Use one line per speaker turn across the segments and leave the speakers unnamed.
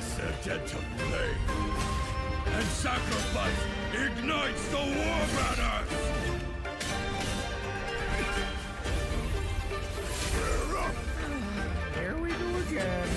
cast their dead to flame, and sacrifice ignites the war banners!
Here we go again.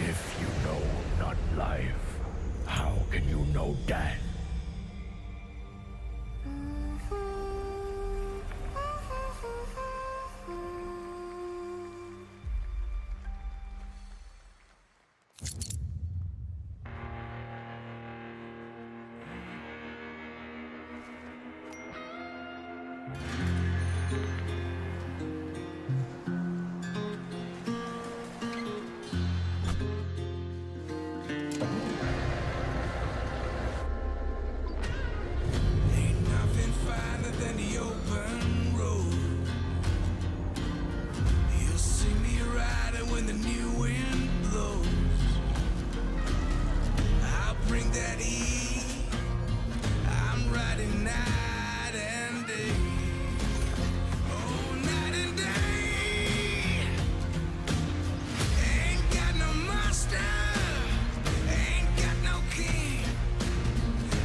If you know not life, how can you know death?
Ain't nothing finer than the open road. You'll see me riding when the new wind blows. I'll bring that heat. I'm riding night and day. Oh, night and day. Ain't got no master. Ain't got no king.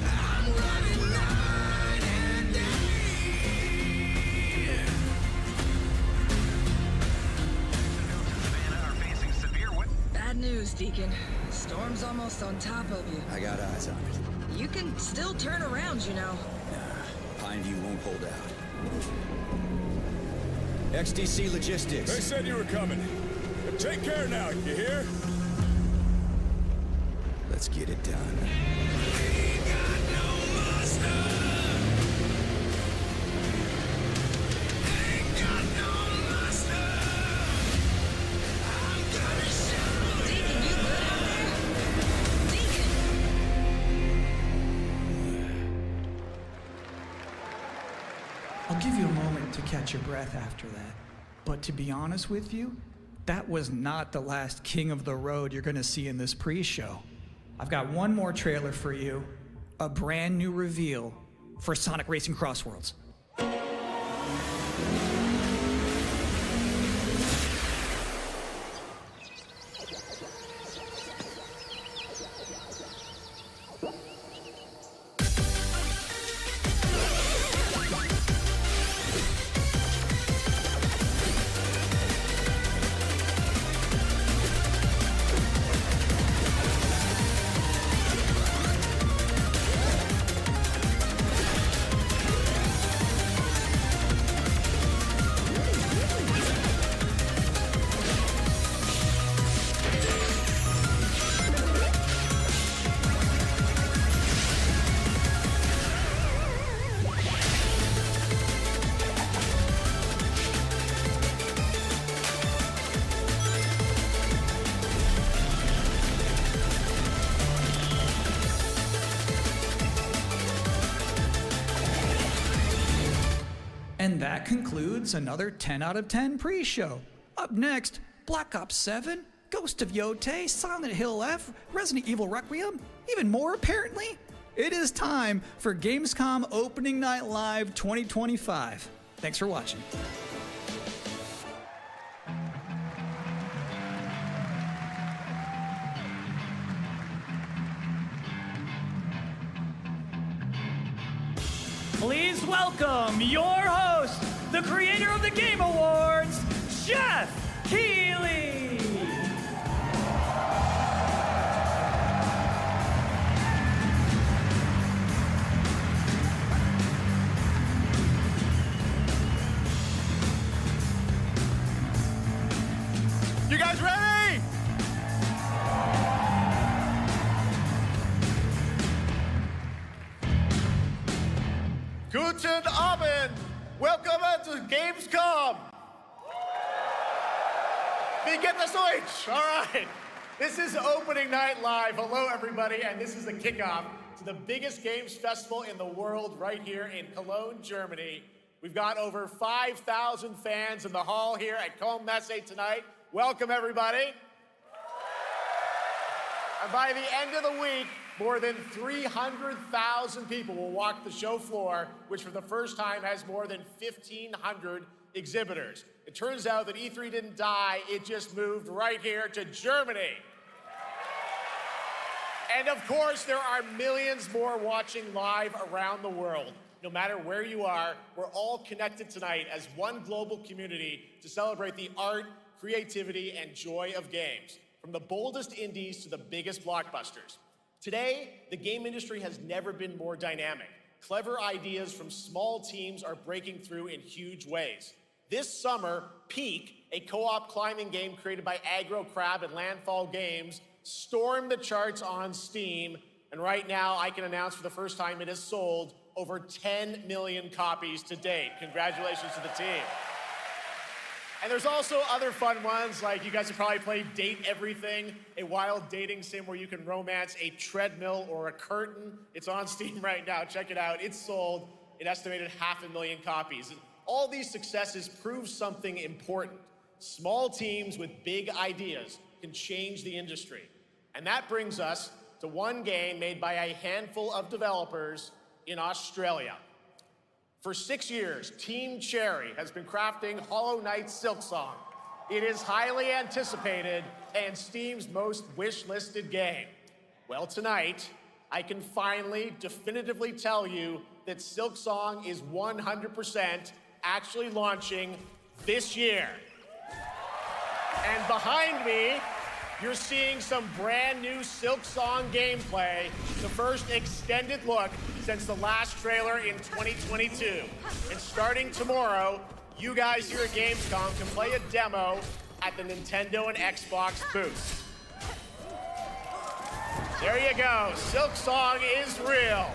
I'm running night and day.
Bad news, Deacon. Storm's almost on top of you.
I got eyes on it.
You can still turn around, you know.
Pineview won't hold out. XDC Logistics.
They said you were coming. Take care now, you hear?
Let's get it done.
Ain't got no master. Ain't got no master. I'm gonna show
Deacon, you good out there? Deacon!
I'll give you a moment to catch your breath after that. But to be honest with you, that was not the last king of the road you're gonna see in this pre-show. I've got one more trailer for you, a brand new reveal for Sonic Racing Crossworlds. And that concludes another 10 out of 10 pre-show. Up next, Black Ops 7, Ghost of Yotei, Silent Hill F, Resident Evil Requiem, even more apparently. It is time for Gamescom Opening Night Live 2025. Thanks for watching. Please welcome your host, the creator of the Game Awards, Jeff Keighley.
You guys ready? Guten Abend! Welcome to Gamescom! Wie geht es Deutsch? All right.
This is opening night live. Hello, everybody, and this is the kickoff to the biggest games festival in the world right here in Cologne, Germany. We've got over 5,000 fans in the hall here at Cologne Messe tonight. Welcome, everybody. And by the end of the week, more than 300,000 people will walk the show floor, which for the first time has more than 1,500 exhibitors. It turns out that E3 didn't die, it just moved right here to Germany. And of course, there are millions more watching live around the world. No matter where you are, we're all connected tonight as one global community to celebrate the art, creativity, and joy of games, from the boldest indies to the biggest blockbusters. Today, the game industry has never been more dynamic. Clever ideas from small teams are breaking through in huge ways. This summer, Peak, a co-op climbing game created by Aggro Crab and Landfall Games, stormed the charts on Steam, and right now I can announce for the first time it has sold over 10 million copies to date. Congratulations to the team. And there's also other fun ones, like you guys have probably played Date Everything, a wild dating sim where you can romance a treadmill or a curtain. It's on Steam right now, check it out. It's sold an estimated 500,000 copies. And all these successes prove something important. Small teams with big ideas can change the industry. And that brings us to one game made by a handful of developers in Australia. For 6 years, Team Cherry has been crafting Hollow Knight Silksong. It is highly anticipated and Steam's most wish-listed game. Well, tonight, I can finally definitively tell you that Silksong is 100% actually launching this year. And behind me, you're seeing some brand new Silksong gameplay, the first extended look since the last trailer in 2022. And starting tomorrow, you guys here at Gamescom can play a demo at the Nintendo and Xbox booths. There you go, Silksong is real.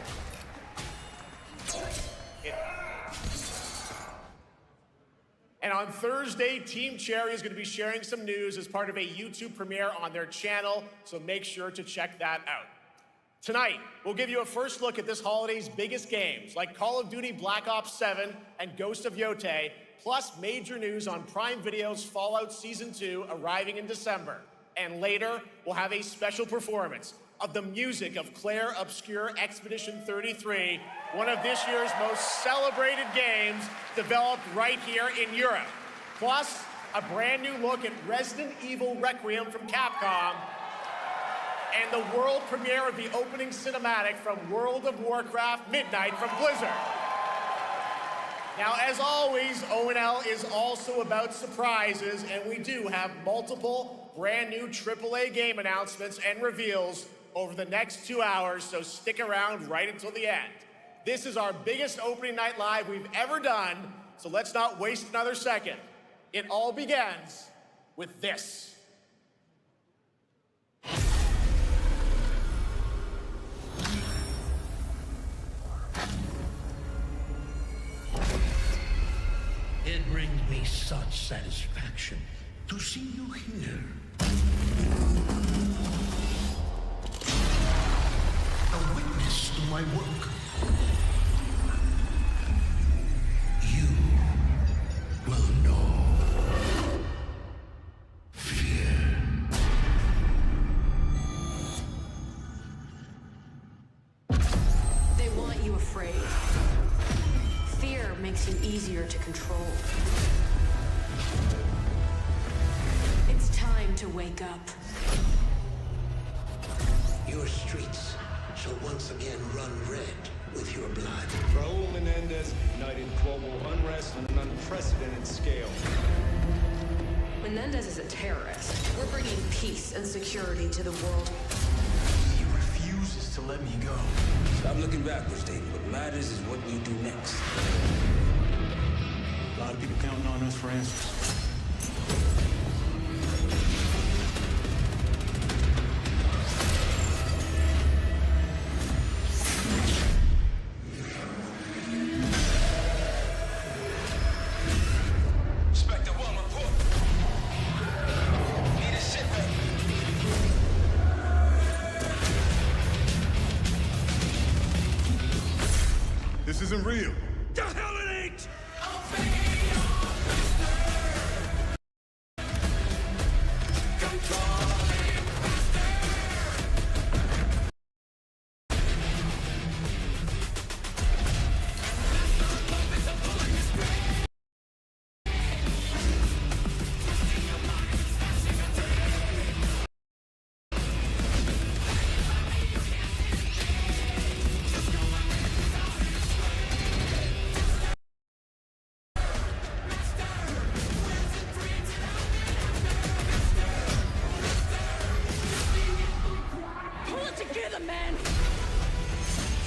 And on Thursday, Team Cherry is going to be sharing some news as part of a YouTube premiere on their channel, so make sure to check that out. Tonight, we'll give you a first look at this holiday's biggest games, like Call of Duty Black Ops 7 and Ghost of Yotei, plus major news on Prime Video's Fallout Season 2 arriving in December. And later, we'll have a special performance of the music of Claire Obscure Expedition 33, one of this year's most celebrated games developed right here in Europe. Plus, a brand new look at Resident Evil Requiem from Capcom, and the world premiere of the opening cinematic from World of Warcraft Midnight from Blizzard. Now, as always, O&L is also about surprises, and we do have multiple brand new AAA game announcements and reveals over the next 2 hours, so stick around right until the end. This is our biggest opening night live we've ever done, so let's not waste another second. It all begins with this.
It brings me such satisfaction to see you here. A witness to my work. You will know fear.
They want you afraid. Fear makes you easier to control. It's time to wake up.
Your streets shall once again run red with your blood.
Raul Menendez ignited global unrest on an unprecedented scale.
Menendez is a terrorist. We're bringing peace and security to the world.
He refuses to let me go.
Stop looking backwards, Dayton. What matters is what we do next.
A lot of people counting on us for answers.
Inspector, one report. Need a sit back.
isn't real. The hell it ain't!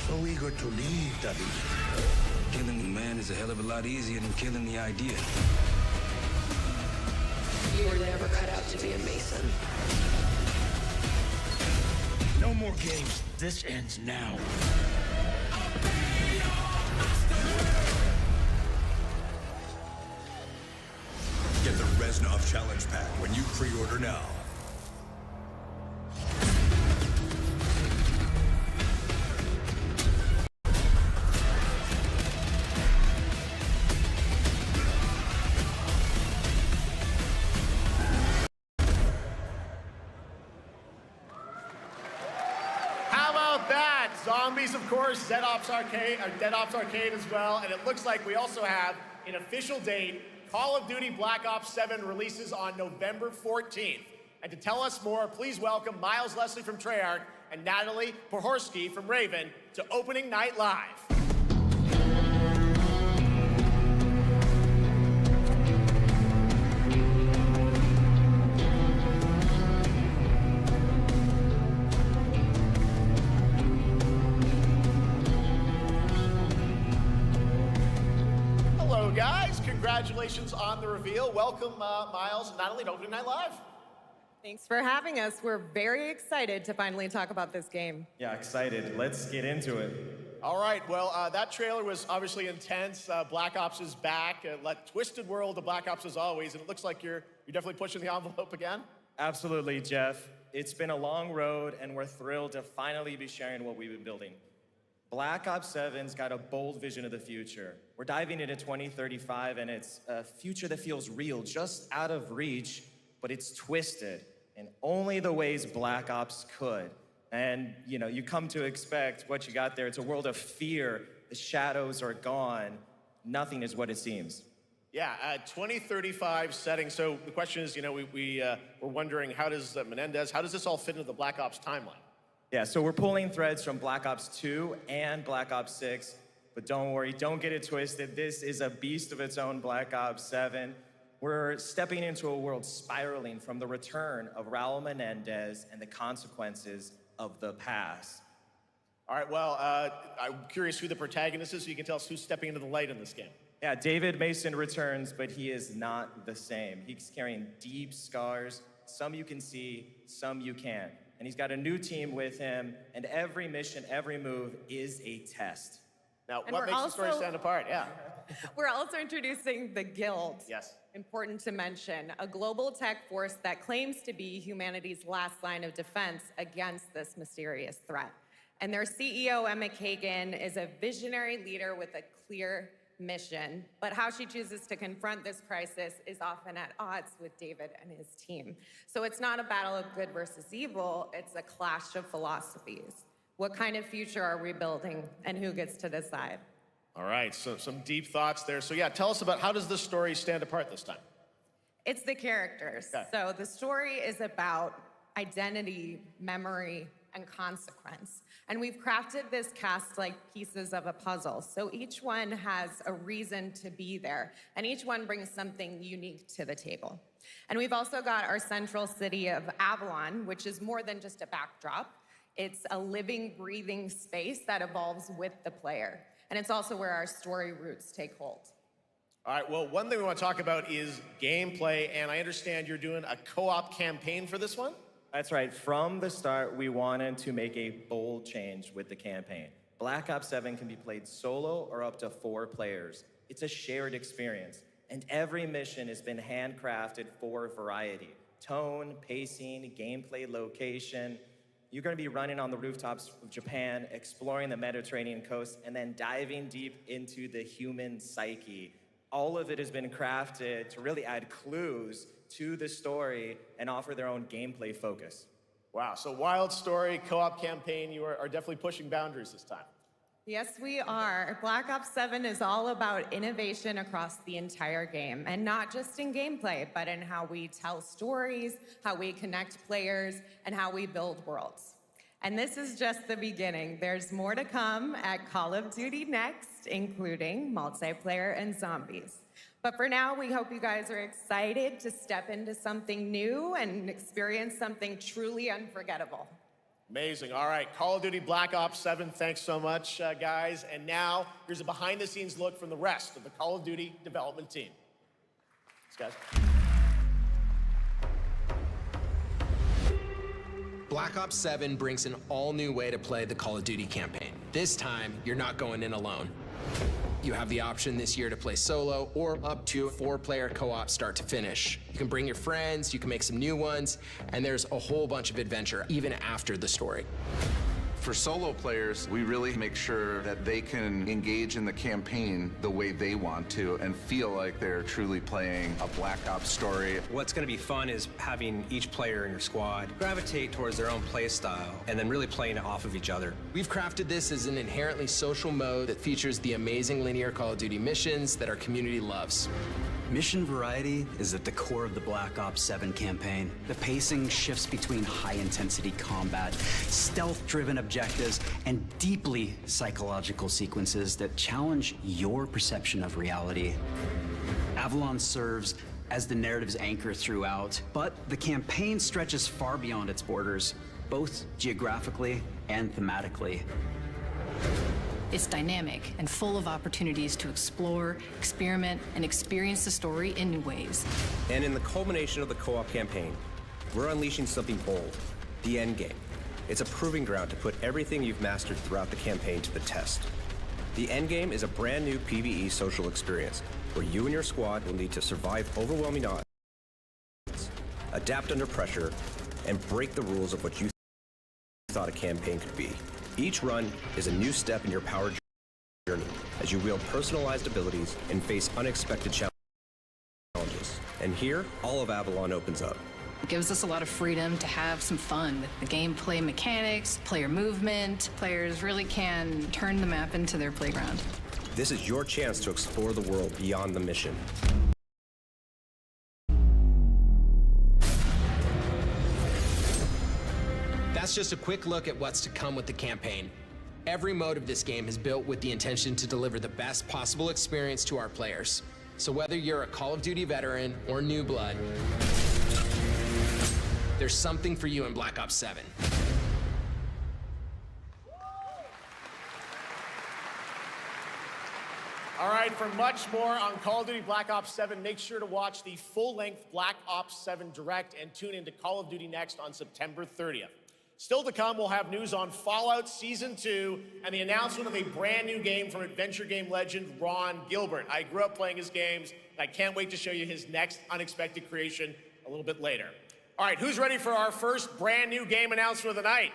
So eager to leave, Daddy. Killing the man is a hell of a lot easier than killing the idea.
You were never cut out to be a Mason.
No more games. This ends now.
Get the Reznov Challenge Pack when you pre-order now.
How about that? Zombies, of course, Dead Ops Arcade as well, and it looks like we also have an official date. Call of Duty Black Ops 7 releases on November 14th. And to tell us more, please welcome Miles Leslie from Treyarch and Natalie Pohorsky from Raven to Opening Night Live. Hello, guys. Congratulations on the reveal. Welcome, Miles and Natalie, to Opening Night Live.
Thanks for having us. We're very excited to finally talk about this game.
Yeah, excited. Let's get into it.
All right, well, that trailer was obviously intense. Black Ops is back. Twisted world of Black Ops as always, and it looks like you're definitely pushing the envelope again.
Absolutely, Jeff. It's been a long road, and we're thrilled to finally be sharing what we've been building. Black Ops 7's got a bold vision of the future. We're diving into 2035, and it's a future that feels real, just out of reach, but it's twisted in only the ways Black Ops could. And, you come to expect what you got there. It's a world of fear. The shadows are gone. Nothing is what it seems.
Yeah, 2035 setting. So the question is, we're wondering, how does this all fit into the Black Ops timeline?
Yeah, so we're pulling threads from Black Ops 2 and Black Ops 6, but don't worry, don't get it twisted. This is a beast of its own, Black Ops 7. We're stepping into a world spiraling from the return of Raul Menendez and the consequences of the past.
All right, well, I'm curious who the protagonist is, so you can tell us who's stepping into the light in this game.
Yeah, David Mason returns, but he is not the same. He's carrying deep scars. Some you can see, some you can't. And he's got a new team with him, and every mission, every move is a test.
Now, what makes the story stand apart? Yeah.
We're also introducing the Guild.
Yes.
Important to mention, a global tech force that claims to be humanity's last line of defense against this mysterious threat. And their CEO, Emma Kagan, is a visionary leader with a clear mission, but how she chooses to confront this crisis is often at odds with David and his team. So it's not a battle of good versus evil, it's a clash of philosophies. What kind of future are we building, and who gets to decide?
All right, so some deep thoughts there. So yeah, tell us about, how does this story stand apart this time?
It's the characters.
Okay.
So the story is about identity, memory, and consequence. And we've crafted this cast like pieces of a puzzle. So each one has a reason to be there, and each one brings something unique to the table. And we've also got our central city of Avalon, which is more than just a backdrop. It's a living, breathing space that evolves with the player. And it's also where our story roots take hold.
All right, well, one thing we want to talk about is gameplay, and I understand you're doing a co-op campaign for this one?
That's right. From the start, we wanted to make a bold change with the campaign. Black Ops 7 can be played solo or up to 4 players. It's a shared experience, and every mission has been handcrafted for variety. Tone, pacing, gameplay location. You're going to be running on the rooftops of Japan, exploring the Mediterranean coast, and then diving deep into the human psyche. All of it has been crafted to really add clues to the story and offer their own gameplay focus.
Wow, so wild story, co-op campaign, you are definitely pushing boundaries this time.
Yes, we are. Black Ops 7 is all about innovation across the entire game, and not just in gameplay, but in how we tell stories, how we connect players, and how we build worlds. And this is just the beginning. There's more to come at Call of Duty Next, including multiplayer and zombies. But for now, we hope you guys are excited to step into something new and experience something truly unforgettable.
Amazing. All right, Call of Duty Black Ops 7, thanks so much, guys. And now, here's a behind-the-scenes look from the rest of the Call of Duty development team. Thanks, guys.
Black Ops 7 brings an all-new way to play the Call of Duty campaign. This time, you're not going in alone. You have the option this year to play solo or up to a 4-player co-op start to finish. You can bring your friends, you can make some new ones, and there's a whole bunch of adventure even after the story.
For solo players, we really make sure that they can engage in the campaign the way they want to and feel like they're truly playing a Black Ops story.
What's going to be fun is having each player in your squad gravitate towards their own play style and then really playing it off of each other.
We've crafted this as an inherently social mode that features the amazing linear Call of Duty missions that our community loves.
Mission variety is at the core of the Black Ops 7 campaign. The pacing shifts between high-intensity combat, stealth-driven objectives, and deeply psychological sequences that challenge your perception of reality. Avalon serves as the narrative's anchor throughout, but the campaign stretches far beyond its borders, both geographically and thematically.
It's dynamic and full of opportunities to explore, experiment, and experience the story in new ways.
And in the culmination of the co-op campaign, we're unleashing something bold, the end game. It's a proving ground to put everything you've mastered throughout the campaign to the test. The end game is a brand new PvE social experience where you and your squad will need to survive overwhelming odds, adapt under pressure, and break the rules of what you thought a campaign could be. Each run is a new step in your power journey as you wield personalized abilities and face unexpected challenges. And here, all of Avalon opens up.
It gives us a lot of freedom to have some fun with the gameplay mechanics, player movement. Players really can turn the map into their playground.
This is your chance to explore the world beyond the mission.
That's just a quick look at what's to come with the campaign. Every mode of this game is built with the intention to deliver the best possible experience to our players. So whether you're a Call of Duty veteran or new blood, there's something for you in Black Ops 7.
All right, for much more on Call of Duty Black Ops 7, make sure to watch the full-length Black Ops 7 Direct and tune into Call of Duty Next on September 30th. Still to come, we'll have news on Fallout Season 2 and the announcement of a brand new game from adventure game legend Ron Gilbert. I grew up playing his games, and I can't wait to show you his next unexpected creation a little bit later. All right, who's ready for our first brand new game announcement of the night?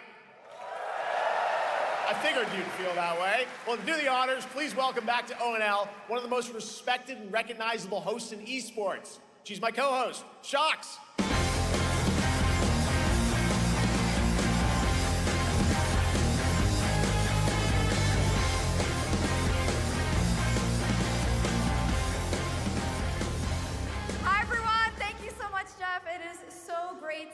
I figured you'd feel that way. Well, to do the honors, please welcome back to ONL one of the most respected and recognizable hosts in esports. She's my co-host, Shox.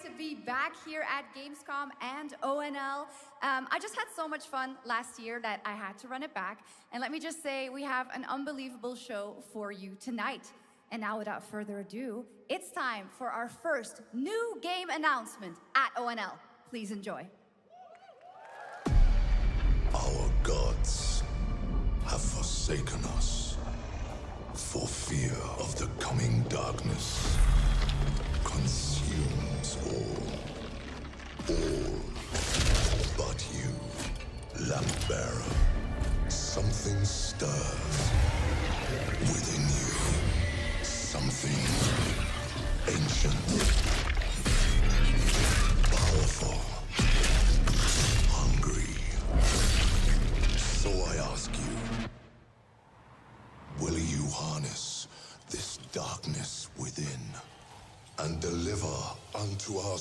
To be back here at Gamescom and ONL. I just had so much fun last year that I had to run it back. And let me just say, we have an unbelievable show for you tonight. And now, without further ado, it's time for our first new game announcement at ONL. Please enjoy.
Our gods have forsaken us for fear of the coming darkness. Consumes all but you, lamp bearer. Something stirs within you. Something ancient, powerful,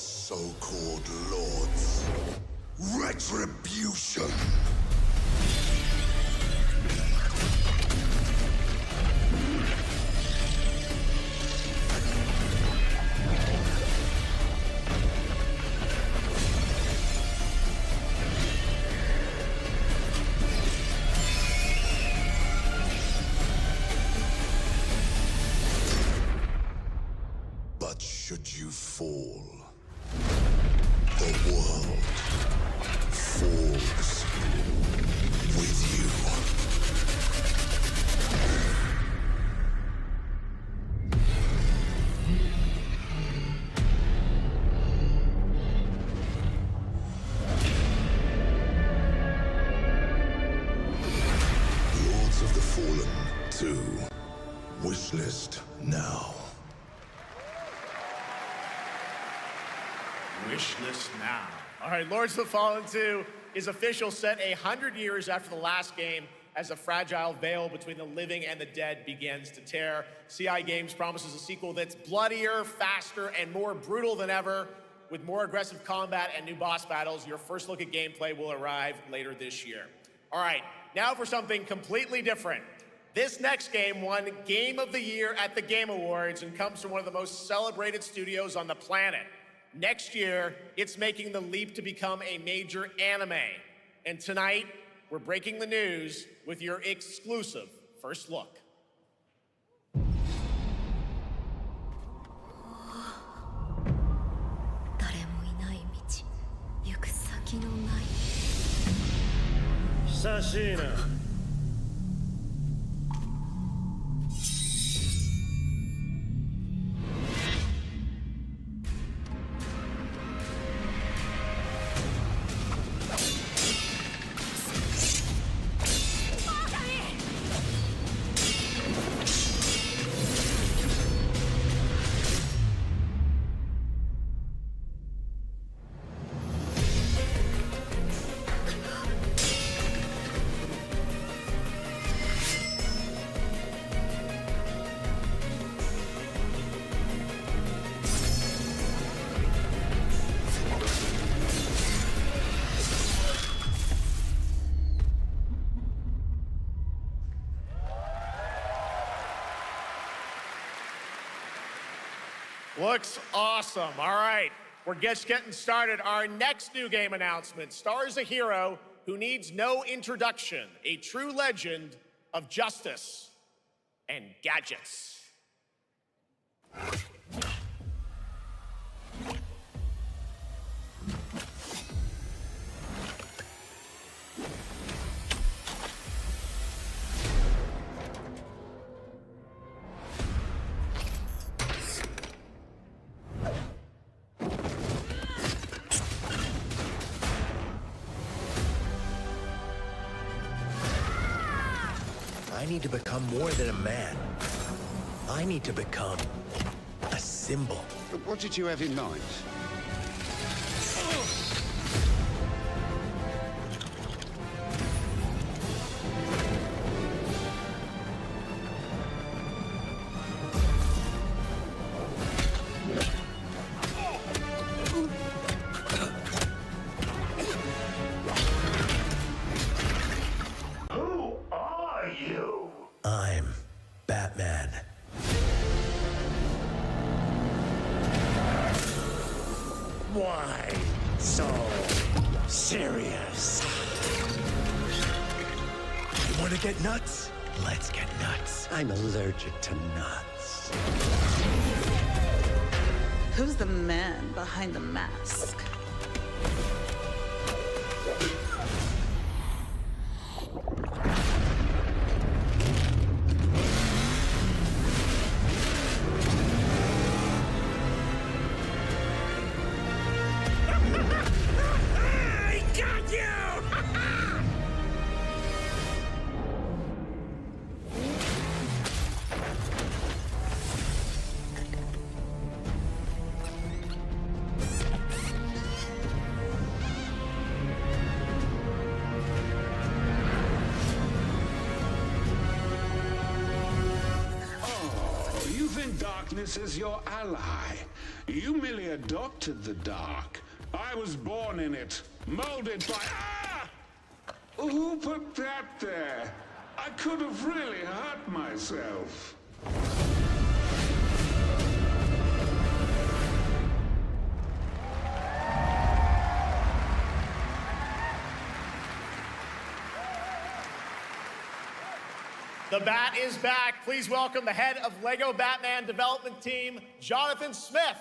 so-called lords. Retribution! But should you fall, the world falls with you. Lords of the Fallen 2. Wishlist now.
Wishlist now. All right, Lords of the Fallen 2 is official, set 100 years after the last game, as the fragile veil between the living and the dead begins to tear. CI Games promises a sequel that's bloodier, faster, and more brutal than ever. With more aggressive combat and new boss battles, your first look at gameplay will arrive later this year. All right, now for something completely different. This next game won Game of the Year at the Game Awards and comes from one of the most celebrated studios on the planet. Next year, it's making the leap to become a major anime. And tonight, we're breaking the news with your exclusive first look.
Sashina.
Looks awesome. All right, we're just getting started. Our next new game announcement stars a hero who needs no introduction, a true legend of justice and gadgets.
I need to become more than a man. I need to become a symbol.
What did you have in mind?
I'm Batman. Why so serious? You want to get nuts? Let's get nuts. I'm allergic to nuts.
Who's the man behind the mask?
Darkness is your ally.
You merely adopted the dark. I was born in it, molded by... Ah! Who put that there? I could have really hurt myself.
The Bat is back. Please welcome the head of LEGO Batman development team, Jonathan Smith.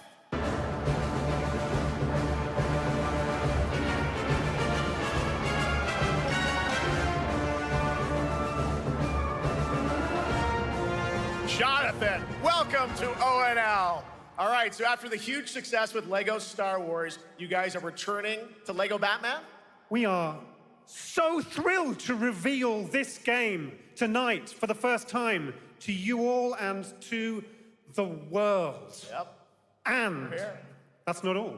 Jonathan, welcome to ONL. All right, so after the huge success with LEGO Star Wars, you guys are returning to LEGO Batman?
We are so thrilled to reveal this game tonight for the first time to you all and to the world.
Yep.
And that's not all.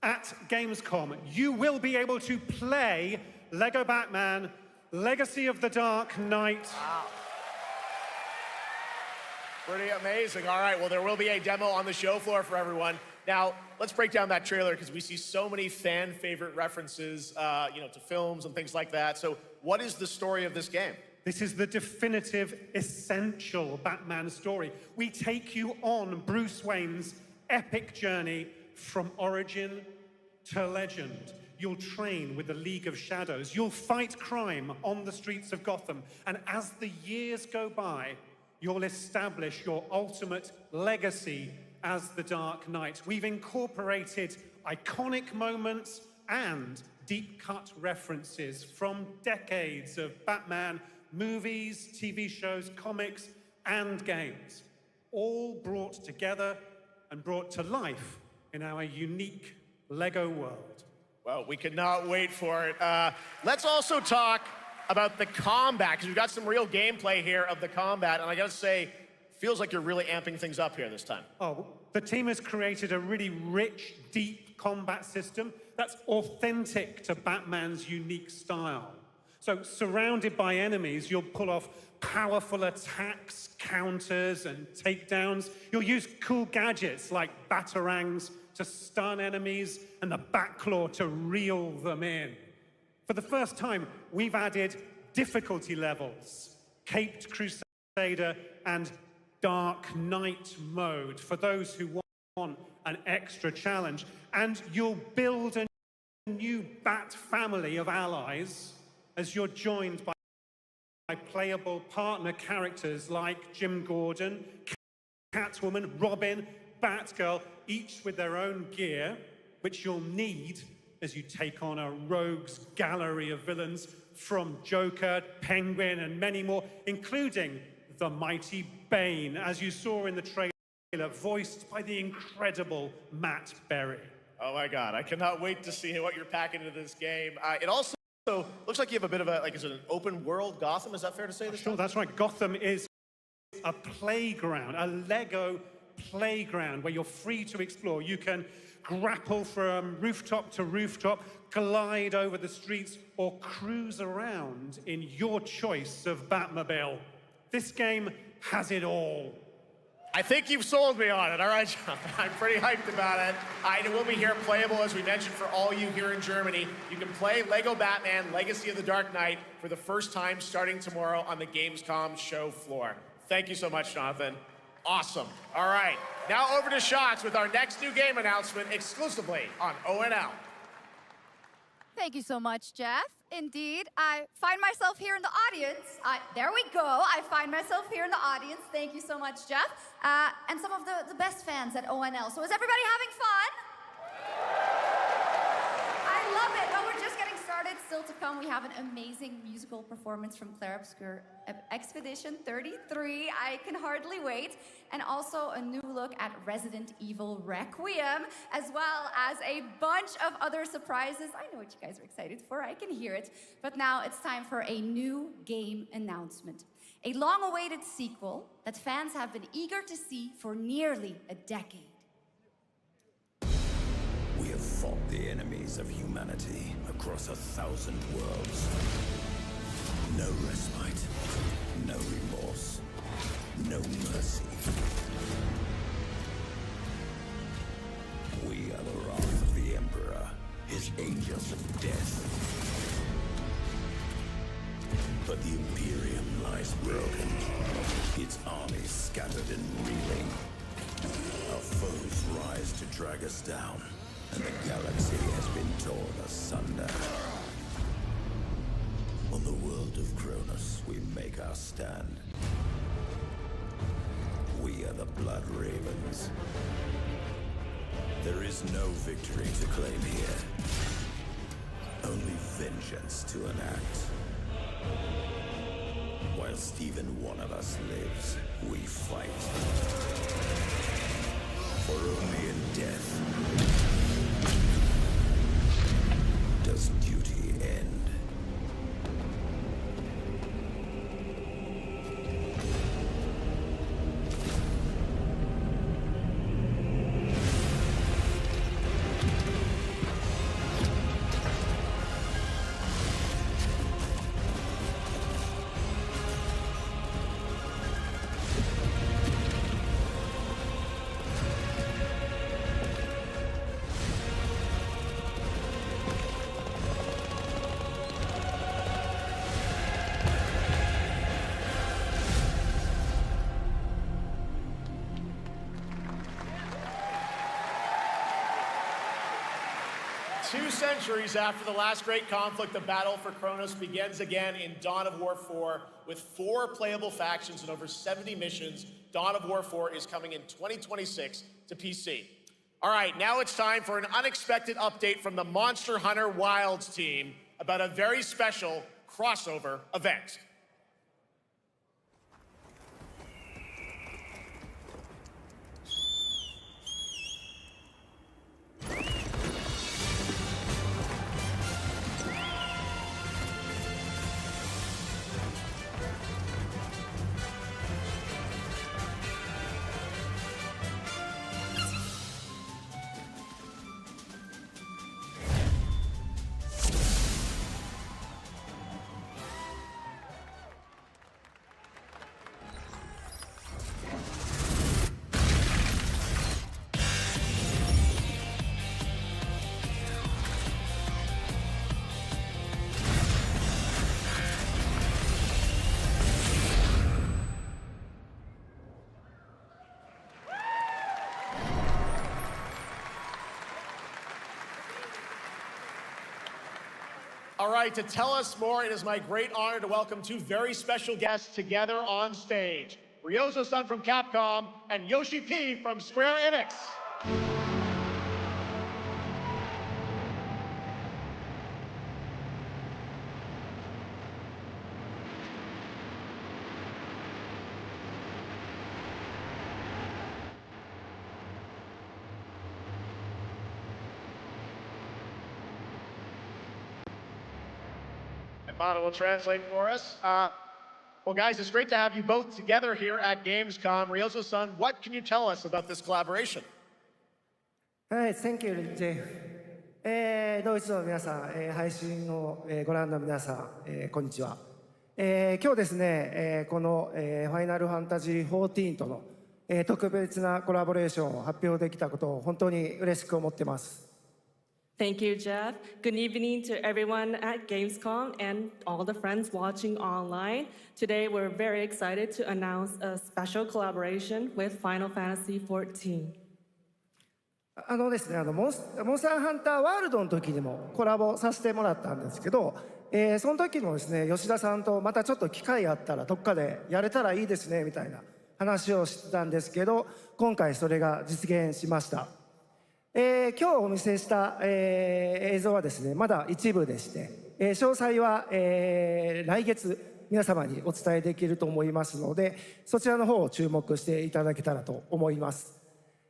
At Gamescom, you will be able to play LEGO Batman Legacy of the Dark Knight.
Wow. Pretty amazing. All right, well, there will be a demo on the show floor for everyone. Now, let's break down that trailer because we see so many fan favorite references, to films and things like that. So what is the story of this game?
This is the definitive, essential Batman story. We take you on Bruce Wayne's epic journey from origin to legend. You'll train with the League of Shadows. You'll fight crime on the streets of Gotham. And as the years go by, you'll establish your ultimate legacy as the Dark Knight. We've incorporated iconic moments and deep-cut references from decades of Batman movies, TV shows, comics, and games, all brought together and brought to life in our unique LEGO world.
Well, we cannot wait for it. Let's also talk about the combat, because we've got some real gameplay here of the combat, and I gotta say, feels like you're really amping things up here this time.
Oh, the team has created a really rich, deep combat system that's authentic to Batman's unique style. So, surrounded by enemies, you'll pull off powerful attacks, counters, and takedowns. You'll use cool gadgets like batarangs to stun enemies and the Batclaw to reel them in. For the first time, we've added difficulty levels, Caped Crusader and Dark Knight mode for those who want an extra challenge. And you'll build a new Bat family of allies as you're joined by playable partner characters like Jim Gordon, Catwoman, Robin, Batgirl, each with their own gear, which you'll need as you take on a rogues gallery of villains from Joker, Penguin, and many more, including the mighty Bane, as you saw in the trailer, voiced by the incredible Matt Berry.
Oh my God, I cannot wait to see what you're packing into this game. It also looks like you have a bit of is it an open world Gotham? Is that fair to say this time?
Sure, that's right. Gotham is a playground, a LEGO playground where you're free to explore. You can grapple from rooftop to rooftop, glide over the streets, or cruise around in your choice of Batmobile. This game has it all.
I think you've sold me on it. All right, Jonathan, I'm pretty hyped about it. It will be here playable, as we mentioned, for all you here in Germany. You can play LEGO Batman Legacy of the Dark Knight for the first time starting tomorrow on the Gamescom show floor. Thank you so much, Jonathan. Awesome. All right, now over to Shots with our next new game announcement exclusively on ONL.
Thank you so much, Jeff. Indeed, I find myself here in the audience. There we go. I find myself here in the audience. Thank you so much, Jeff. And some of the best fans at ONL. So is everybody having fun? I love it. Well, we're just getting started. Still to come, we have an amazing musical performance from Claire Obscure Expedition 33. I can hardly wait. And also a new look at Resident Evil Requiem, as well as a bunch of other surprises. I know what you guys are excited for. I can hear it. But now it's time for a new game announcement. A long-awaited sequel that fans have been eager to see for nearly a decade.
We have fought the enemies of humanity across 1,000 worlds. No respite, no remorse, no mercy. angels of death. But the Imperium lies broken, its armies scattered and reeling. Our foes rise to drag us down, and the galaxy has been torn asunder. On the world of Kronos, we make our stand. We are the Blood Ravens. There is no victory to claim here. Only vengeance to enact. Whilst even one of us lives, we fight. For only in death does duty end.
Two centuries after the last great conflict, the battle for Kronos begins again in Dawn of War 4 with 4 playable factions and over 70 missions. Dawn of War 4 is coming in 2026 to PC. All right, now it's time for an unexpected update from the Monster Hunter Wilds team about a very special crossover event. All right, to tell us more, it is my great honor to welcome 2 very special guests together on stage. Ryozo-san from Capcom and Yoshi P from Square Enix. Mata will translate for us. Well, guys, it's great to have you both together here at Gamescom. Ryozo-san, what can you tell us about this collaboration?
Hi, thank you, Jay. ドイツの皆さん、配信をご覧の皆さん、こんにちは。今日ですね、このファイナルファンタジー14との特別なコラボレーションを発表できたことを本当に嬉しく思っています。
Thank you, Jeff. Good evening to everyone at Gamescom and all the friends watching online. Today, we're very excited to announce a special collaboration with Final Fantasy XIV.
ですね、モンスターハンターワールドの時にもコラボさせてもらったんですけど、その時もですね、吉田さんとまたちょっと機会あったらどっかでやれたらいいですねみたいな話をしてたんですけど、今回それが実現しました。今日お見せした、映像はですね、まだ一部でして、詳細は、来月皆様にお伝えできると思いますので、そちらの方を注目していただけたらと思います。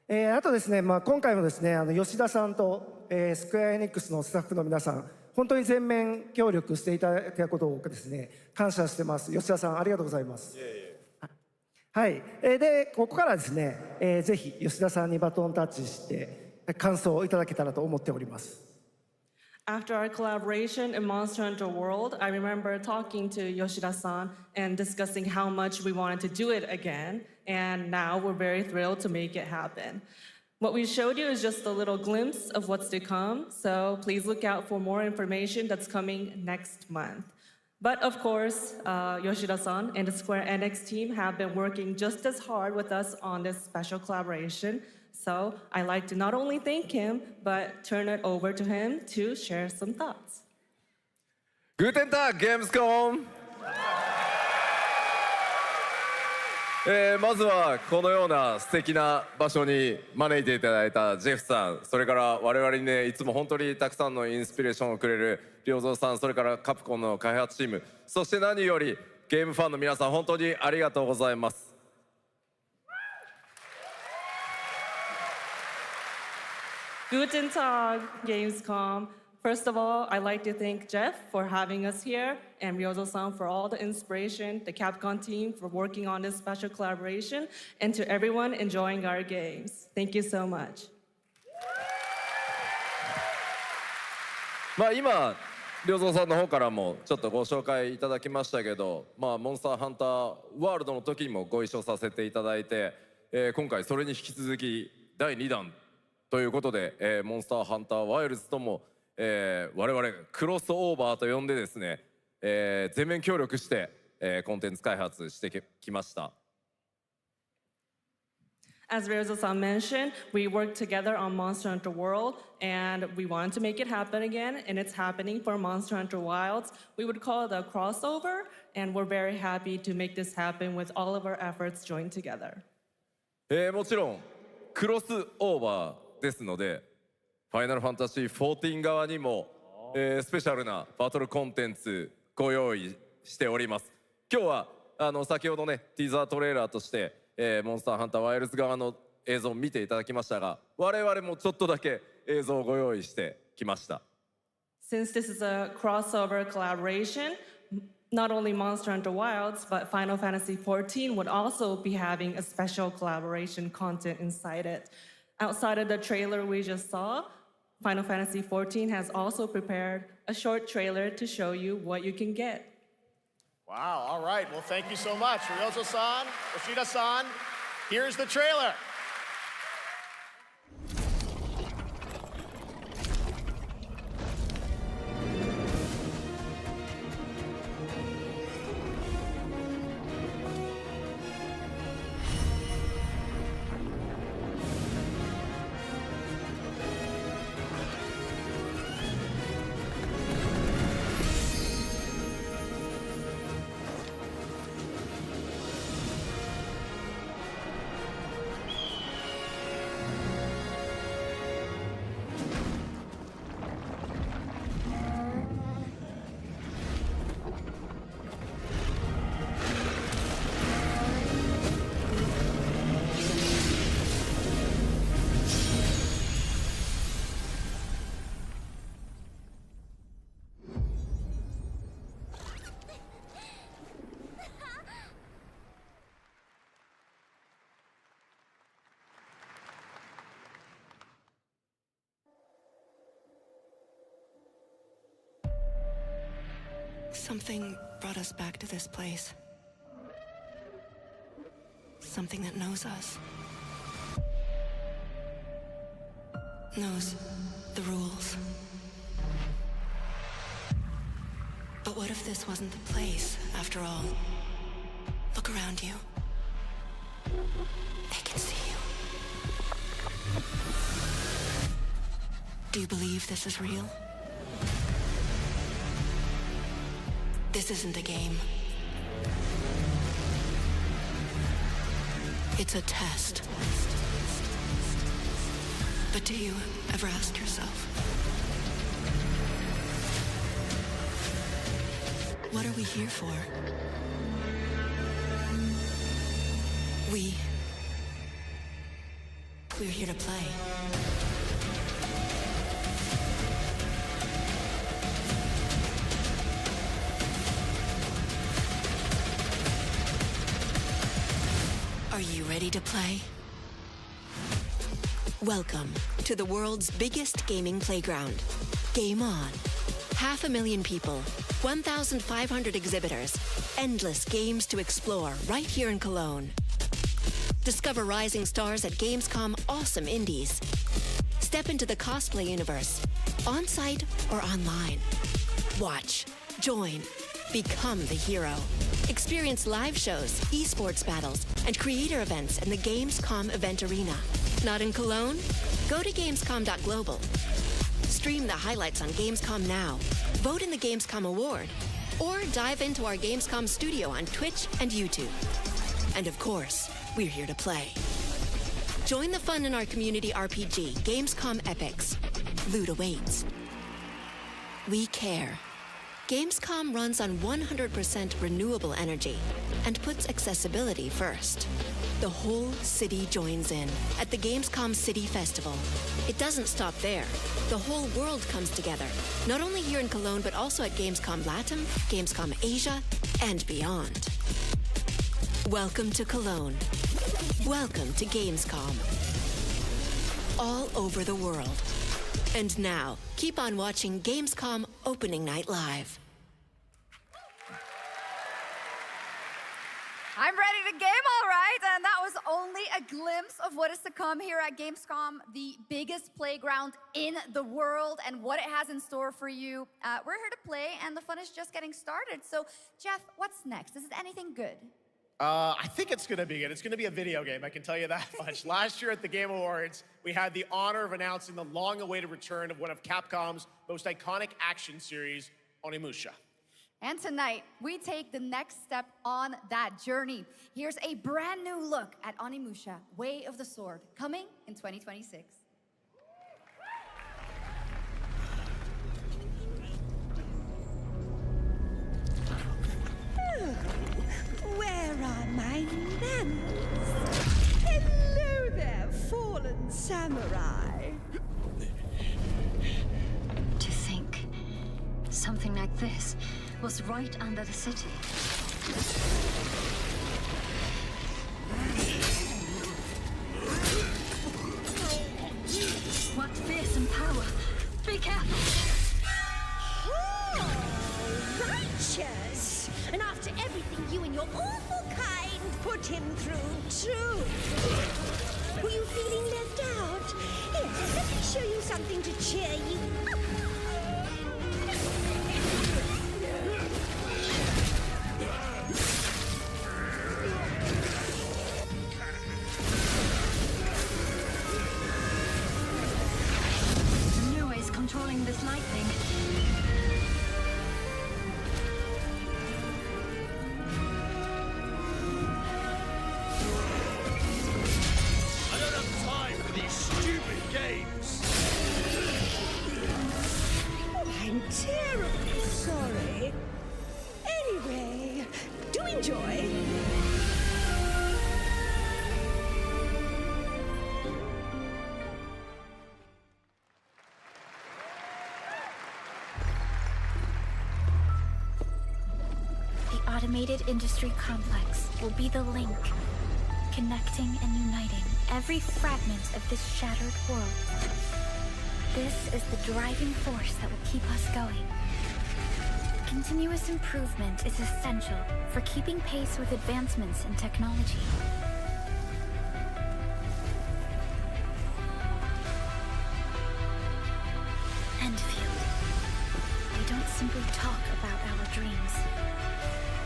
あとですね、今回もですね、吉田さんと、スクエアエニックスのスタッフの皆さん、本当に全面協力していただいたことをですね、感謝してます。吉田さん、ありがとうございます。はい、で、ここからですね、ぜひ吉田さんにバトンタッチして、感想をいただけたらと思っております。
After our collaboration in Monster Hunter World, I remember talking to Yoshida-san and discussing how much we wanted to do it again, and now we're very thrilled to make it happen. What we showed you is just a little glimpse of what's to come, so please look out for more information that's coming next month. But of course, Yoshida-san and the Square Enix team have been working just as hard with us on this special collaboration. So I'd like to not only thank him, but turn it over to him to share some thoughts.
Guten Tag, Gamescom! まずはこのような素敵な場所に招いていただいたジェフさん、それから我々にね、いつも本当にたくさんのインスピレーションをくれる良三さん、それからカプコンの開発チーム、そして何よりゲームファンの皆さん、本当にありがとうございます。
Guten Tag, Gamescom. First of all, I'd like to thank Jeff for having us here and Ryozo-san for all the inspiration, the Capcom team for working on this special collaboration, and to everyone enjoying our games. Thank you so much.
まあ今、良三さんの方からもちょっとご紹介いただきましたけど、まあモンスターハンターワールドの時にもご一緒させていただいて、今回それに引き続き第2弾ということで、モンスターハンターワイルズとも我々クロスオーバーと呼んでですね、全面協力して、コンテンツ開発してきました。
As Ryozo-san mentioned, we worked together on Monster Hunter World, and we wanted to make it happen again, and it's happening for Monster Hunter Wilds. We would call it a crossover, and we're very happy to make this happen with all of our efforts joined together.
もちろんクロスオーバーですので、ファイナルファンタジー14側にも、スペシャルなバトルコンテンツご用意しております。今日は先ほどねティザートレーラーとして、モンスターハンターワイルズ側の映像を見ていただきましたが、我々もちょっとだけ映像をご用意してきました。
Since this is a crossover collaboration, not only Monster Hunter Wilds, but Final Fantasy XIV would also be having a special collaboration content inside it. Outside of the trailer we just saw, Final Fantasy XIV has also prepared a short trailer to show you what you can get.
Wow, all right. Well, thank you so much. Ryozo-san, Yoshida-san, here's the trailer.
Something brought us back to this place. Something that knows us. Knows the rules. But what if this wasn't the place, after all? Look around you. They can see you. Do you believe this is real? This isn't a game. It's a test. But do you ever ask yourself, what are we here for? We're here to play. Are you ready to play? Welcome to the world's biggest gaming playground. Game on. 500,000 people, 1,500 exhibitors, endless games to explore right here in Cologne. Discover rising stars at Gamescom Awesome Indies. Step into the cosplay universe, on-site or online. Watch, join, become the hero. Experience live shows, esports battles, and creator events in the Gamescom event arena. Not in Cologne? Go to Gamescom.global. Stream the highlights on Gamescom Now. Vote in the Gamescom Award. Or dive into our Gamescom studio on Twitch and YouTube. And of course, we're here to play. Join the fun in our community RPG, Gamescom Epics. Loot awaits. We care. Gamescom runs on 100% renewable energy and puts accessibility first. The whole city joins in at the Gamescom City Festival. It doesn't stop there. The whole world comes together, not only here in Cologne, but also at Gamescom Latam, Gamescom Asia, and beyond. Welcome to Cologne. Welcome to Gamescom. All over the world. And now, keep on watching Gamescom Opening Night Live.
I'm ready to game, all right. And that was only a glimpse of what is to come here at Gamescom, the biggest playground in the world, and what it has in store for you. We're here to play, and the fun is just getting started. So, Jeff, what's next? Is it anything good?
I think it's going to be good. It's going to be a video game, I can tell you that much. Last year at the Game Awards, we had the honor of announcing the long-awaited return of one of Capcom's most iconic action series, Onimusha.
And tonight, we take the next step on that journey. Here's a brand new look at Onimusha, Way of the Sword, coming in 2026.
Where are my manners? Hello there, fallen samurai.
To think something like this was right under the city. What fearsome power! Be careful!
Oh, righteous! And after everything you and your awful kind put him through, too. Were you feeling left out? Here, let me show you something to cheer you up.
Controlling this light thing.
I don't have time for these stupid games.
Oh, I'm terribly sorry. Anyway, do enjoy.
Automated industry complex will be the link, connecting and uniting every fragment of this shattered world. This is the driving force that will keep us going. Continuous improvement is essential for keeping pace with advancements in technology. Enfield. We don't simply talk about our dreams.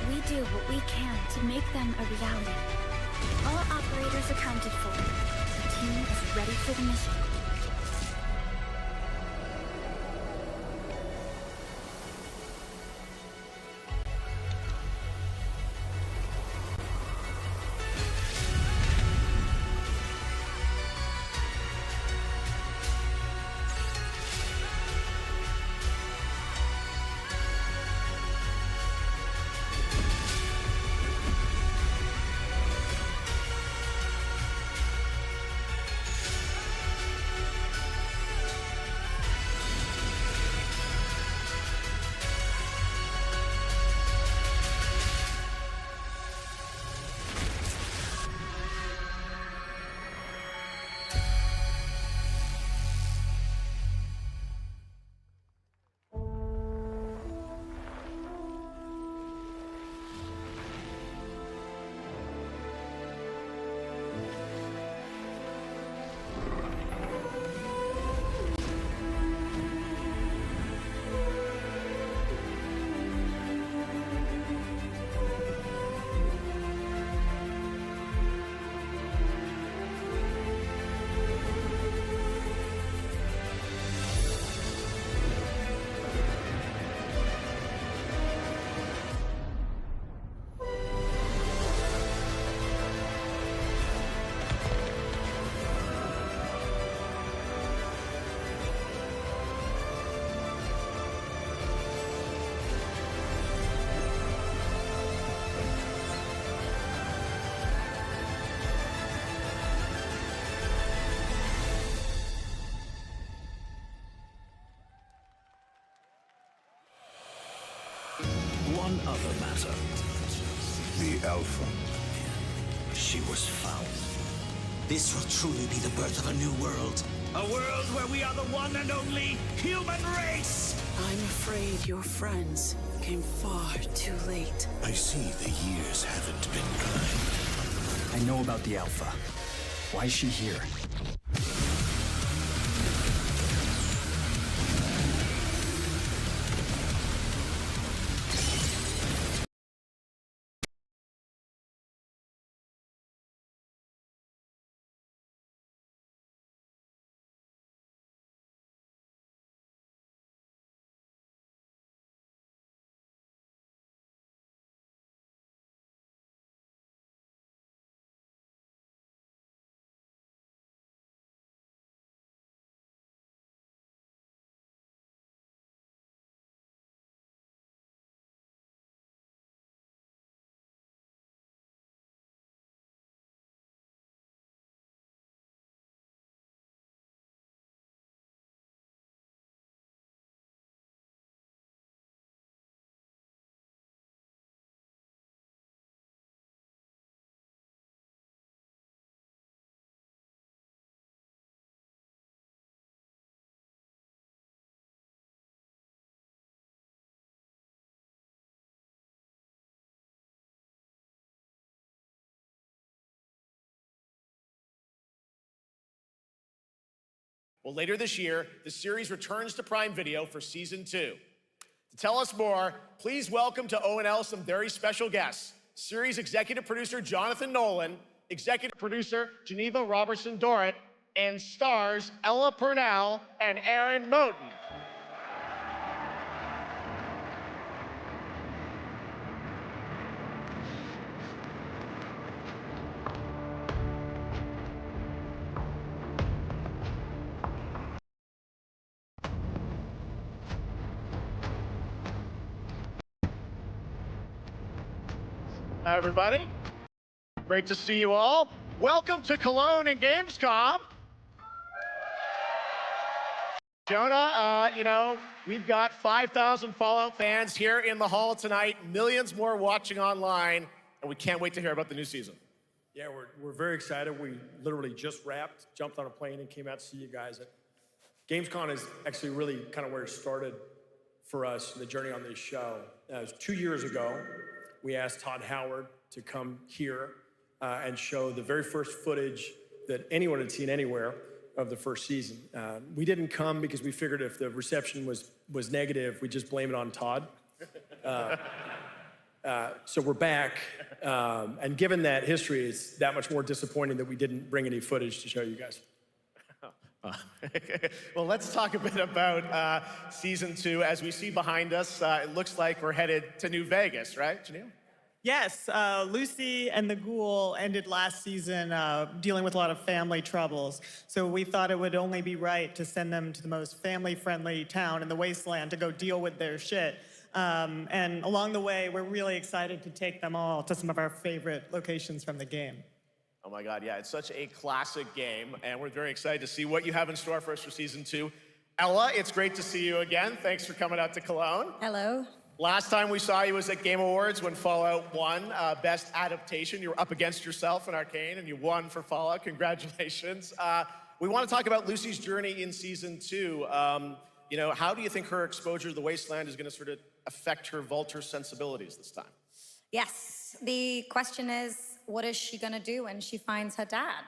We do what we can to make them a reality. All operators accounted for. The team is ready for the mission.
other matter. The Alpha. She was found.
This will truly be the birth of a new world.
A world where we are the one and only human race!
I'm afraid your friends came far too late.
I see the years haven't been kind.
I know about the Alpha. Why is she here?
Well, later this year, the series returns to Prime Video for Season 2. To tell us more, please welcome to ONL some very special guests. Series executive producer Jonathan Nolan, executive producer Geneva Robertson-Dorrit, and stars Ella Purnell and Aaron Moten. Hi, everybody. Great to see you all. Welcome to Cologne and Gamescom. Jonah, we've got 5,000 Fallout fans here in the hall tonight, millions more watching online, and we can't wait to hear about the new season.
Yeah, we're very excited. We literally just wrapped, jumped on a plane, and came out to see you guys. Gamescom is actually really kind of where it started for us, the journey on this show. It was 2 years ago. We asked Todd Howard to come here and show the very first footage that anyone had seen anywhere of the first season. We didn't come because we figured if the reception was negative, we'd just blame it on Todd. So we're back, and given that history, it's that much more disappointing that we didn't bring any footage to show you guys.
Well, let's talk a bit about Season 2. As we see behind us, it looks like we're headed to New Vegas, right, Janelle?
Yes, Lucy and the Ghoul ended last season dealing with a lot of family troubles. So we thought it would only be right to send them to the most family-friendly town in the wasteland to go deal with their shit. And along the way, we're really excited to take them all to some of our favorite locations from the game.
Oh my God, yeah, it's such a classic game, and we're very excited to see what you have in store for us for Season 2. Ella, it's great to see you again. Thanks for coming out to Cologne.
Hello.
Last time we saw you was at Game Awards when Fallout won Best Adaptation. You were up against yourself in Arcane, and you won for Fallout. Congratulations. We want to talk about Lucy's journey in Season 2. How do you think her exposure to the Wasteland is going to sort of affect her Vulture sensibilities this time?
Yes, the question is, what is she going to do when she finds her dad?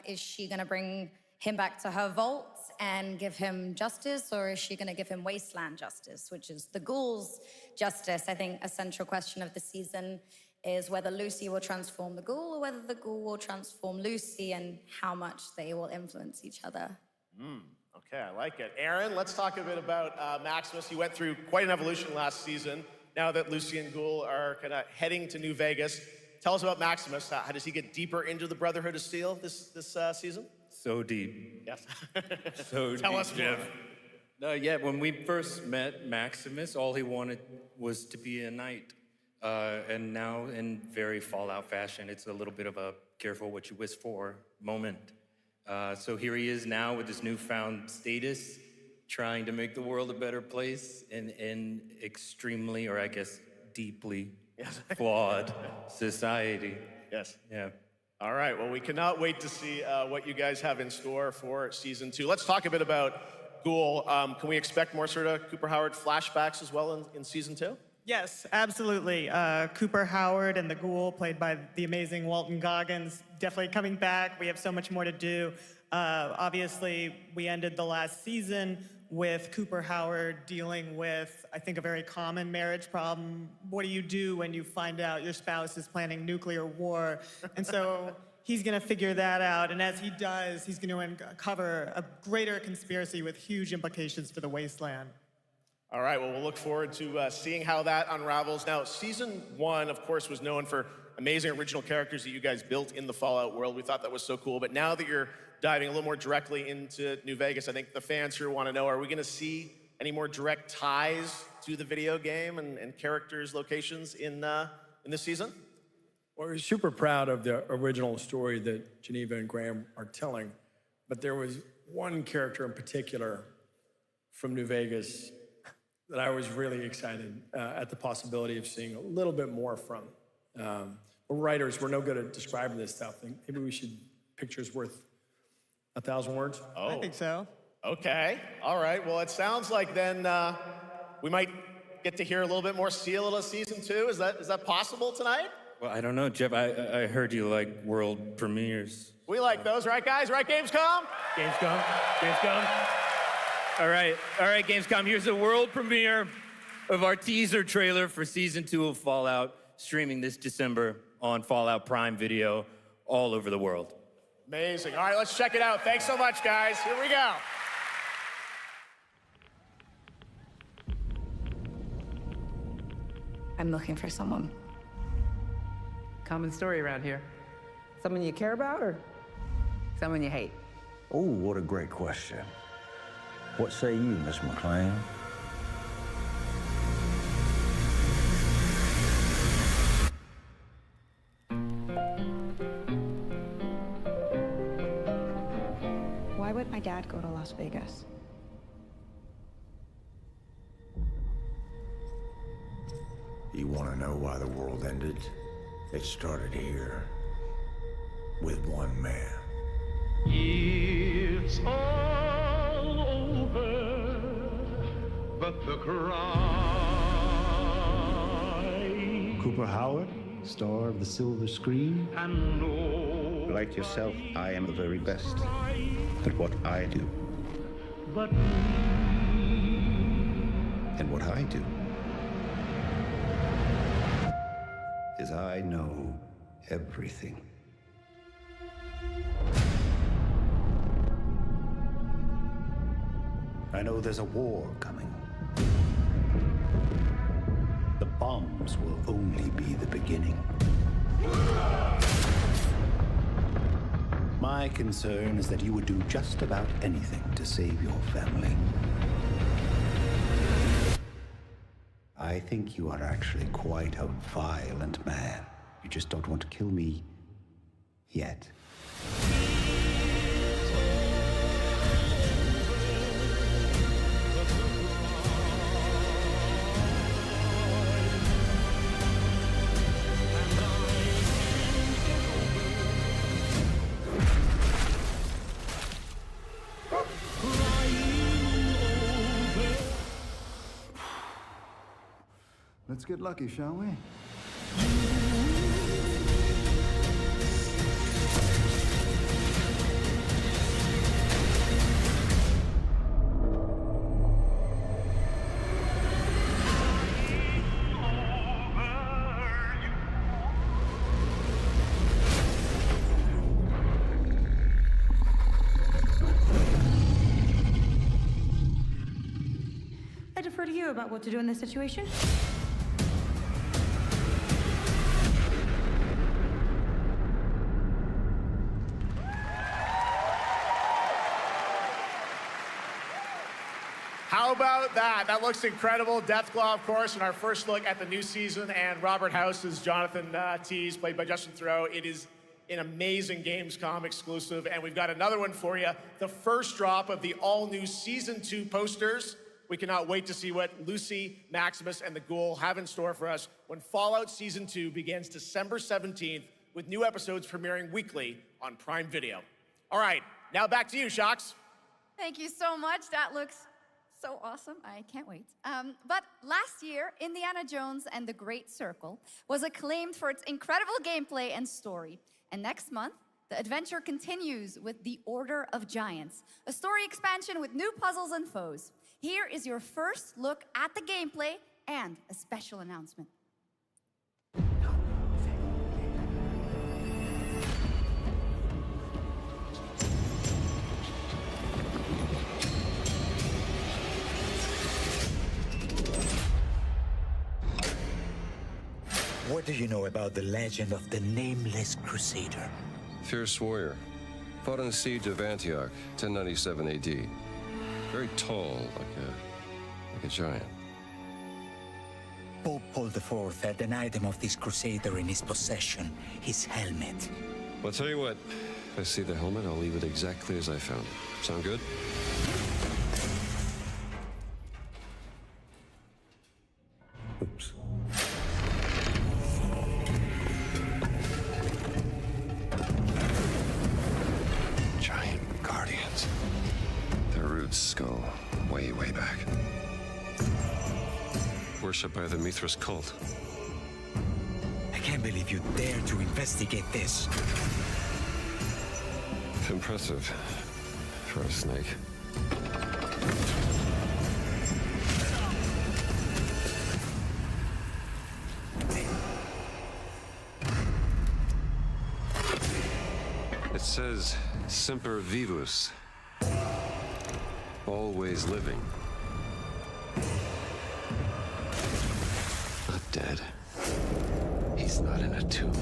Is she going to bring him back to her vault and give him justice, or is she going to give him wasteland justice, which is the Ghoul's justice? I think a central question of the season is whether Lucy will transform the Ghoul or whether the Ghoul will transform Lucy, and how much they will influence each other.
Okay, I like it. Aaron, let's talk a bit about Maximus. You went through quite an evolution last season. Now that Lucy and Ghoul are kind of heading to New Vegas, tell us about Maximus. How does he get deeper into the Brotherhood of Steel this season?
So deep.
Yes.
So
Tell
deep,
us more.
Jeff. When we first met Maximus, all he wanted was to be a knight. And now, in very Fallout fashion, it's a little bit of a careful what you wish for moment. So here he is now with this newfound status, trying to make the world a better place in extremely, or I guess, deeply flawed society.
Yes.
Yeah.
All right, well, we cannot wait to see what you guys have in store for season 2. Let's talk a bit about Ghoul. Can we expect more sort of Cooper Howard flashbacks as well in season 2?
Yes, absolutely. Cooper Howard and the Ghoul, played by the amazing Walton Goggins, definitely coming back. We have so much more to do. Obviously, we ended the last season with Cooper Howard dealing with, I think, a very common marriage problem. What do you do when you find out your spouse is planning nuclear war? And so he's going to figure that out. And as he does, he's going to uncover a greater conspiracy with huge implications for the wasteland.
All right, well, we'll look forward to seeing how that unravels. Now, season 1, of course, was known for amazing original characters that you guys built in the Fallout world. We thought that was so cool. But now that you're diving a little more directly into New Vegas, I think the fans here want to know, are we going to see any more direct ties to the video game and characters, locations in this season?
Well, we're super proud of the original story that Geneva and Graham are telling, but there was one character in particular from New Vegas that I was really excited at the possibility of seeing a little bit more from. We're writers, we're no good at describing this stuff. Maybe we should, pictures worth 1,000 words?
Oh.
I think so.
Okay, all right. Well, it sounds like then we might get to hear a little bit more Seal of season 2. Is that possible tonight?
Well, I don't know, Jeff. I heard you like world premieres.
We like those, right, guys? Right, Gamescom?
Gamescom. All right, Gamescom. Here's a world premiere of our teaser trailer for season 2 of Fallout, streaming this December on Fallout Prime Video all over the world.
Amazing. All right, let's check it out. Thanks so much, guys. Here we go.
I'm looking for someone.
Common story around here. Someone you care about or someone you hate?
Oh, what a great question. What say you, Miss McClane?
Why would my dad go to Las Vegas?
You want to know why the world ended? It started here with one man.
It's all over, but the cry.
Cooper Howard, star of the silver screen.
And no,
like yourself, I am the very best at what I do.
But
and what I do is I know everything. I know there's a war coming. The bombs will only be the beginning. My concern is that you would do just about anything to save your family. I think you are actually quite a violent man. You just don't want to kill me yet.
Let's get lucky, shall we?
I defer to you about what to do in this situation.
How about that? That looks incredible. Deathclaw, of course, in our first look at the new season, and Robert House is Jonathan Tease, played by Justin Theroux. It is an amazing Gamescom exclusive, and we've got another one for you. The first drop of the all-new Season 2 posters We cannot wait to see what Lucy, Maximus, and the Ghoul have in store for us when Fallout Season 2 begins December 17th, with new episodes premiering weekly on Prime Video. All right, now back to you, Shox.
Thank you so much. That looks so awesome. I can't wait. But last year, Indiana Jones and the Great Circle was acclaimed for its incredible gameplay and story. And next month, the adventure continues with The Order of Giants, a story expansion with new puzzles and foes. Here is your first look at the gameplay and a special announcement.
What do you know about the legend of the Nameless Crusader?
Fierce warrior. Fought in the siege of Antioch, 1097 AD. Very tall, like a giant.
Pope Paul IV had an item of this crusader in his possession, his helmet.
Well, I'll tell you what. If I see the helmet, I'll leave it exactly as I found it. Sound good? Oops. Giant guardians. Their roots go way, way back. Worshipped by the Mithras cult.
I can't believe you dare to investigate this.
Impressive for a snake. It says Semper Vivus, always living. Not dead. He's not in a tomb.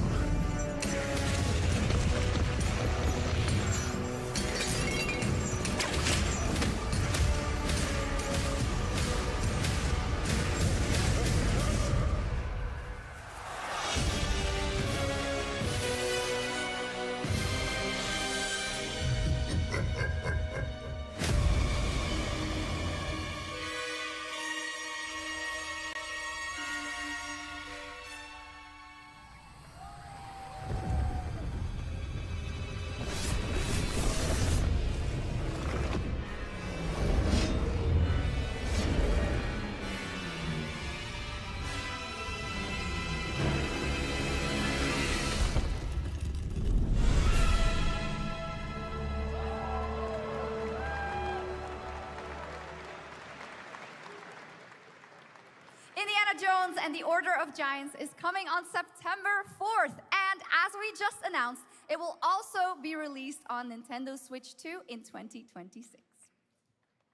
Indiana Jones and the Order of Giants is coming on September 4th. And as we just announced, it will also be released on Nintendo Switch 2 in 2026.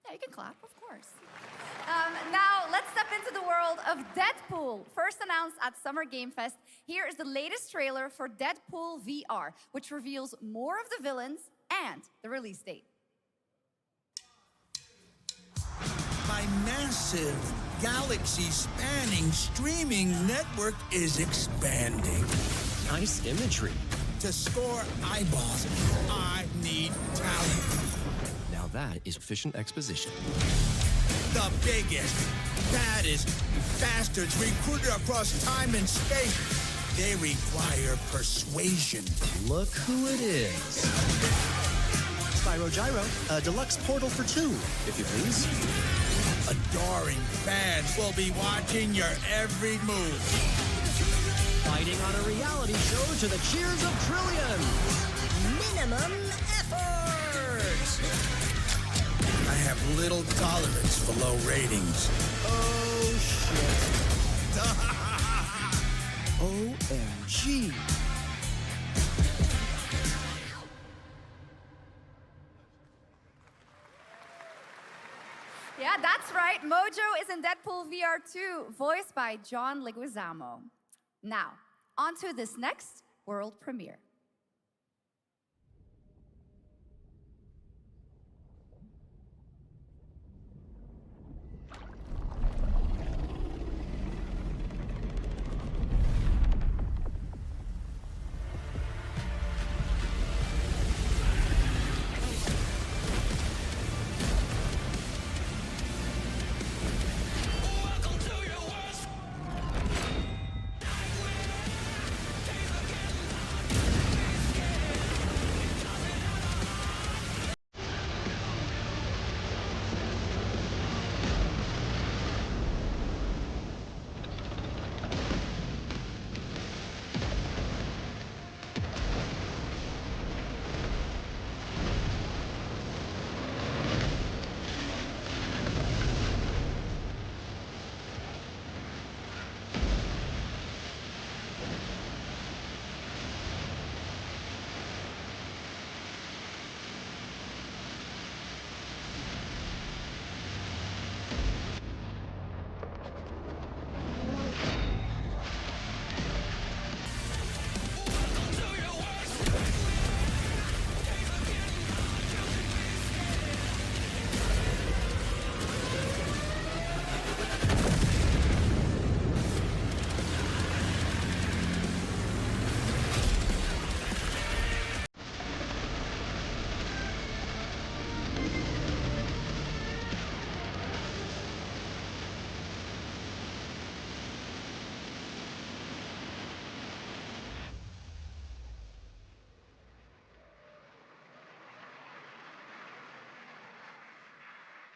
Yeah, you can clap, of course. Now, let's step into the world of Deadpool. First announced at Summer Game Fest, here is the latest trailer for Deadpool VR, which reveals more of the villains and the release date.
My massive, galaxy-spanning streaming network is expanding.
Nice imagery.
To score eyeballs, I need talent.
Now that is efficient exposition.
The biggest, baddest bastards recruited across time and space. They require persuasion.
Look who it is. Spyro Gyro, a deluxe portal for two, if you please.
Adoring fans will be watching your every move.
Fighting on a reality show to the cheers of trillions.
Minimum effort. I have little tolerance for low ratings.
Oh, shit. OMG.
Yeah, that's right. Mojo is in Deadpool VR 2, voiced by John Leguizamo. Now, on to this next world premiere.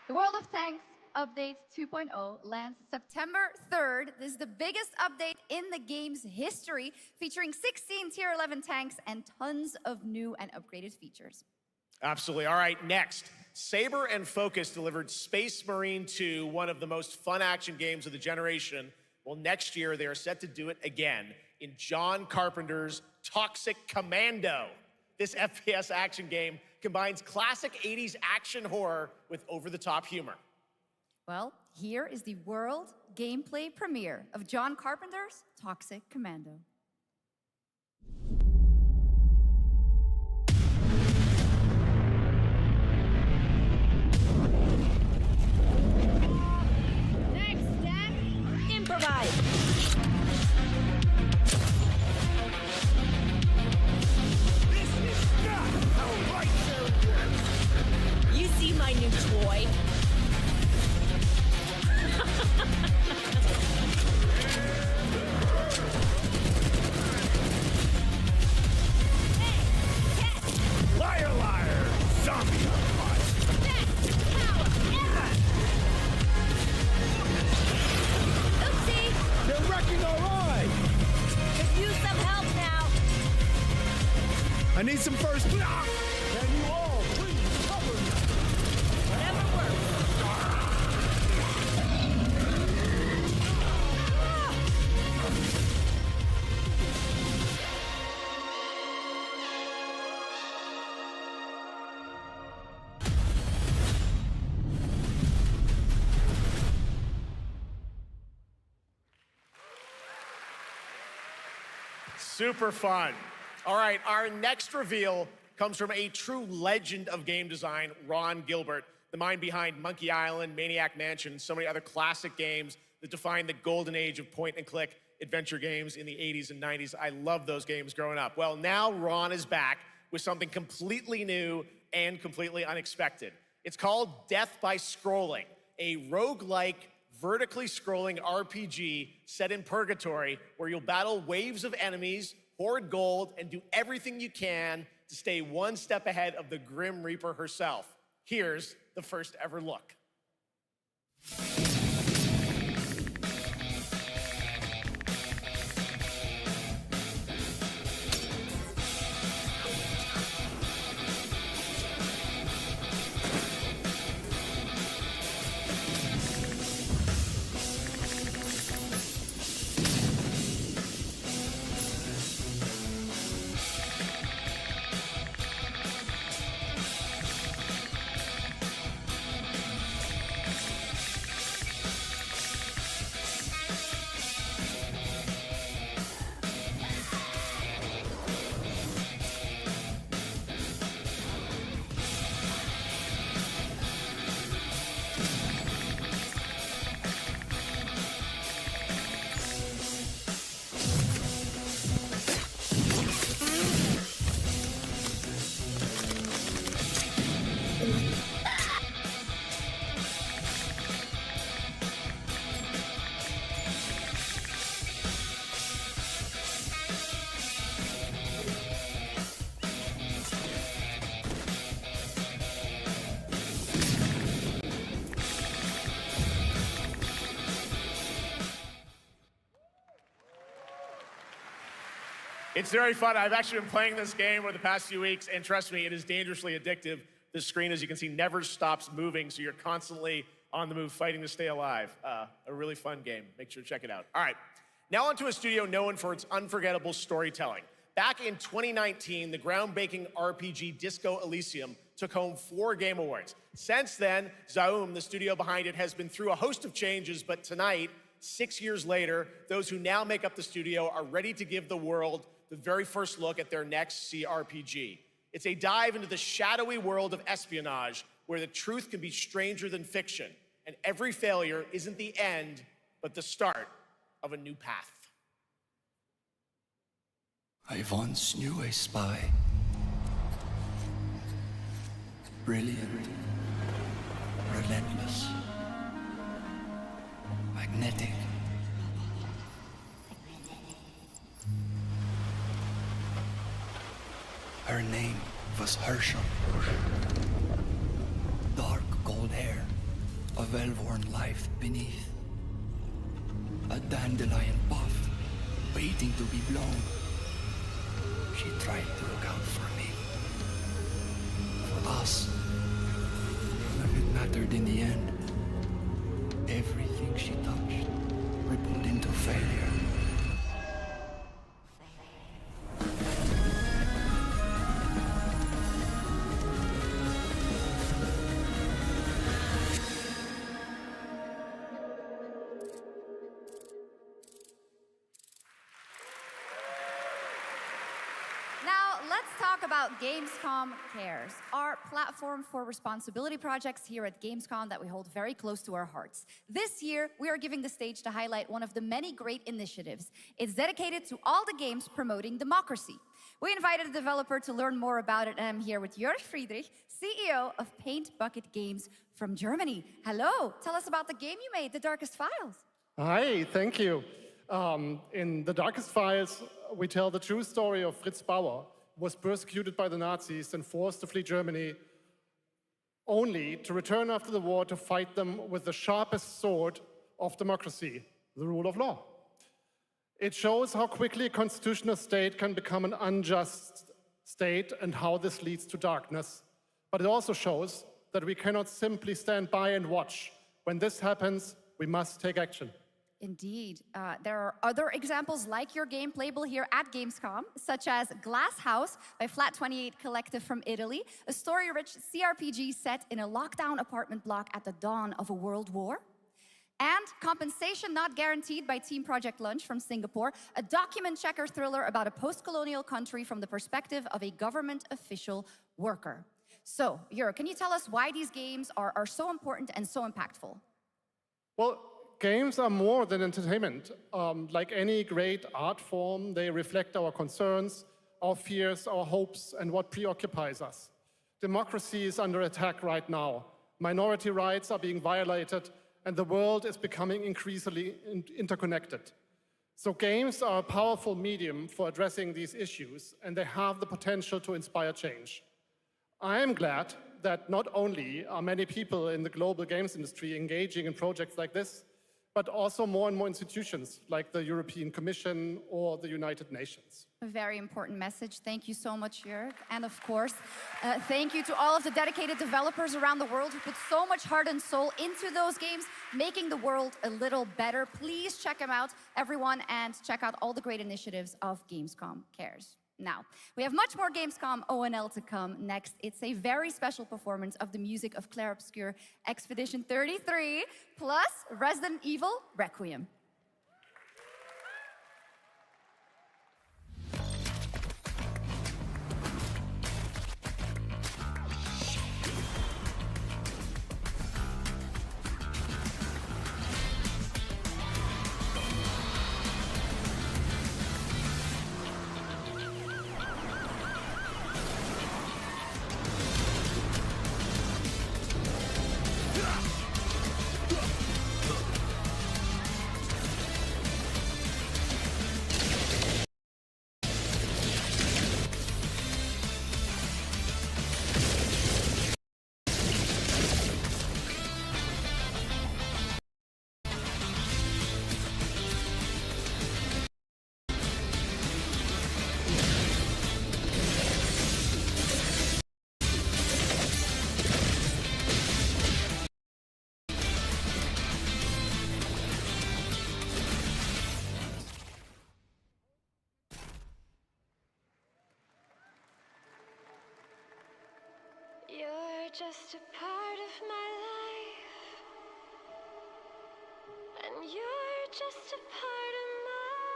The World of Tanks Update 2.0 lands September 3rd. This is the biggest update in the game's history, featuring 16 Tier 11 tanks and tons of new and upgraded features.
Absolutely. All right, next. Saber and Focus delivered Space Marine 2, one of the most fun action games of the generation. Well, next year, they are set to do it again in John Carpenter's Toxic Commando. This FPS action game combines classic 80s action horror with over-the-top humor.
Well, here is the world gameplay premiere of John Carpenter's Toxic Commando.
Next step, improvise.
This is not how right there works.
You see my new toy?
Liar, liar, zombie on fire.
Best power ever! Oopsie!
They're wrecking our ride.
Could use some help now.
I need some first. Can you all please cover me?
Whatever works.
Super fun. All right, our next reveal comes from a true legend of game design, Ron Gilbert, the mind behind Monkey Island, Maniac Mansion, and so many other classic games that defined the golden age of point-and-click adventure games in the 80s and 90s. I loved those games growing up. Well, now Ron is back with something completely new and completely unexpected. It's called Death by Scrolling, a roguelike, vertically scrolling RPG set in purgatory where you'll battle waves of enemies, hoard gold, and do everything you can to stay one step ahead of the Grim Reaper herself. Here's the first ever look. It's very fun. I've actually been playing this game over the past few weeks, and trust me, it is dangerously addictive. The screen, as you can see, never stops moving, so you're constantly on the move fighting to stay alive. A really fun game. Make sure to check it out. All right, now onto a studio known for its unforgettable storytelling. Back in 2019, the groundbreaking RPG Disco Elysium took home 4 Game Awards. Since then, Zaum, the studio behind it, has been through a host of changes, but tonight, 6 years later, those who now make up the studio are ready to give the world the very first look at their next CRPG. It's a dive into the shadowy world of espionage, where the truth can be stranger than fiction, and every failure isn't the end, but the start of a new path.
I once knew a spy. Brilliant, relentless, magnetic. Her name was Herschel. Dark gold hair, well-worn life beneath. A dandelion puff, waiting to be blown. She tried to look out for me. For us. But it mattered in the end. Everything she touched rippled into failure.
Now, let's talk about Gamescom Cares, our platform for responsibility projects here at Gamescom that we hold very close to our hearts. This year, we are giving the stage to highlight one of the many great initiatives. It's dedicated to all the games promoting democracy. We invited a developer to learn more about it, and I'm here with Jörg Friedrich, CEO of Paint Bucket Games from Germany. Hello, tell us about the game you made, The Darkest Files.
Hi, thank you. In The Darkest Files, we tell the true story of Fritz Bauer, who was persecuted by the Nazis and forced to flee Germany, only to return after the war to fight them with the sharpest sword of democracy, the rule of law. It shows how quickly a constitutional state can become an unjust state and how this leads to darkness. But it also shows that we cannot simply stand by and watch. When this happens, we must take action.
Indeed. There are other examples like your game playable here at Gamescom, such as Glass House by Flat 28 Collective from Italy, a story-rich CRPG set in a lockdown apartment block at the dawn of a world war. And Compensation Not Guaranteed by Team Project Lunch from Singapore, a document checker thriller about a post-colonial country from the perspective of a government official worker. So, Jörg, can you tell us why these games are so important and so impactful?
Well, games are more than entertainment. Like any great art form, they reflect our concerns, our fears, our hopes, and what preoccupies us. Democracy is under attack right now. Minority rights are being violated, and the world is becoming increasingly interconnected. So games are a powerful medium for addressing these issues, and they have the potential to inspire change. I am glad that not only are many people in the global games industry engaging in projects like this, but also more and more institutions like the European Commission or the United Nations.
A very important message. Thank you so much, Jörg. And of course, thank you to all of the dedicated developers around the world who put so much heart and soul into those games, making the world a little better. Please check them out, everyone, and check out all the great initiatives of Gamescom Cares. Now, we have much more Gamescom ONL to come next. It's a very special performance of the music of Clair Obscur Expedition 33, plus Resident Evil Requiem.
You're just a part of my life, and you're just a part of my life.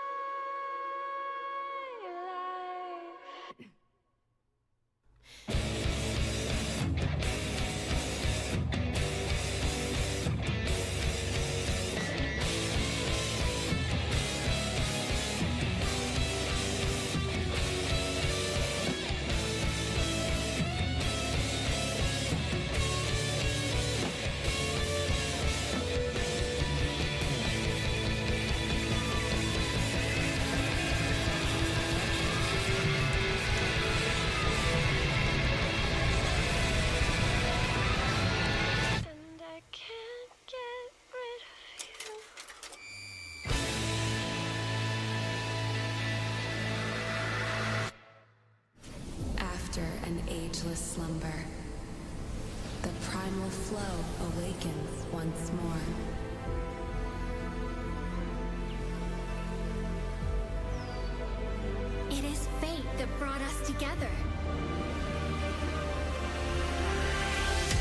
ageless slumber. The primal flow awakens once more.
It is fate that brought us together.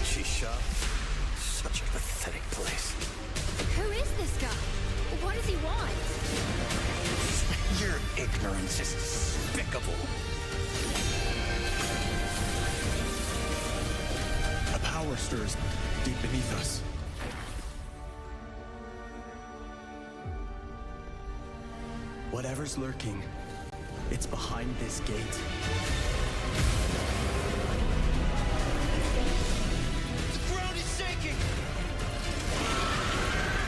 Shisha. Such a pathetic place.
Who is this guy? What does he want?
Your ignorance is despicable.
A power stirs deep beneath us. Whatever's lurking, it's behind this gate.
The ground is shaking!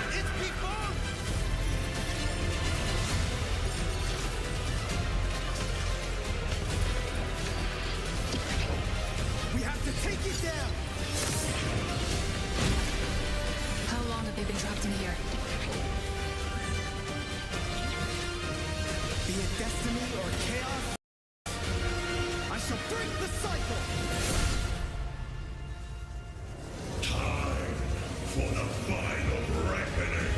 It's people!
We have to take it down!
How long have they been trapped in here?
Be it destiny or chaos, I shall break the cycle!
Time for the final reckoning.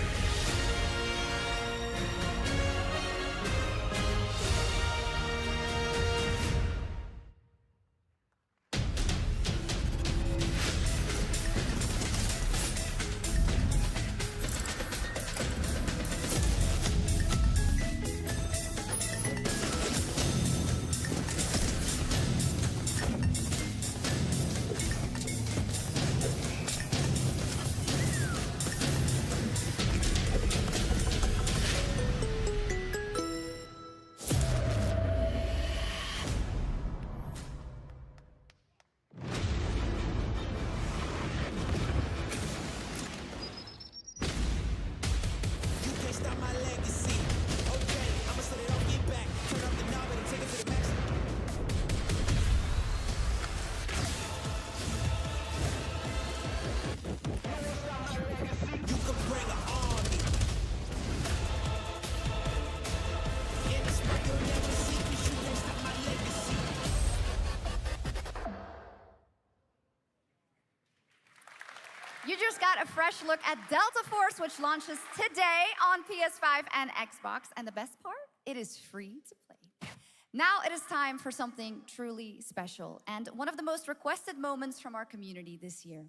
You just got a fresh look at Delta Force, which launches today on PS5 and Xbox. And the best part, it is free to play. Now it is time for something truly special and one of the most requested moments from our community this year.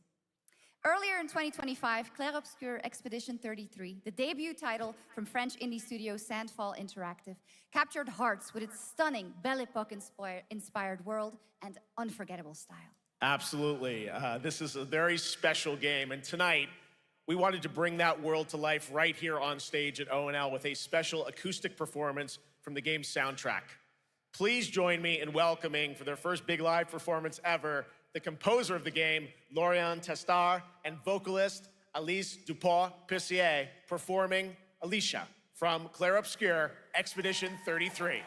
Earlier in 2025, Clair Obscur Expedition 33, the debut title from French indie studio Sandfall Interactive, captured hearts with its stunning Belle Époque-inspired world and unforgettable style.
Absolutely. This is a very special game, and tonight we wanted to bring that world to life right here on stage at ONL with a special acoustic performance from the game's soundtrack. Please join me in welcoming, for their first big live performance ever, the composer of the game, Laurent Testard, and vocalist Alice Dupont-Pissier, performing Alicia from Clair Obscur Expedition 33.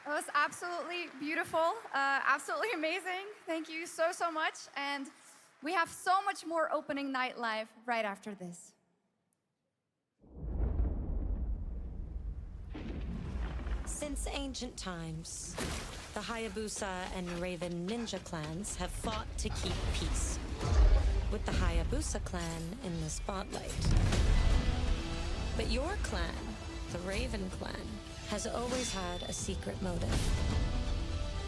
It was absolutely beautiful, absolutely amazing. Thank you so, so much. And we have so much more opening night live right after this.
Since ancient times, the Hayabusa and Raven ninja clans have fought to keep peace, with the Hayabusa clan in the spotlight. But your clan, the Raven clan, has always had a secret motive.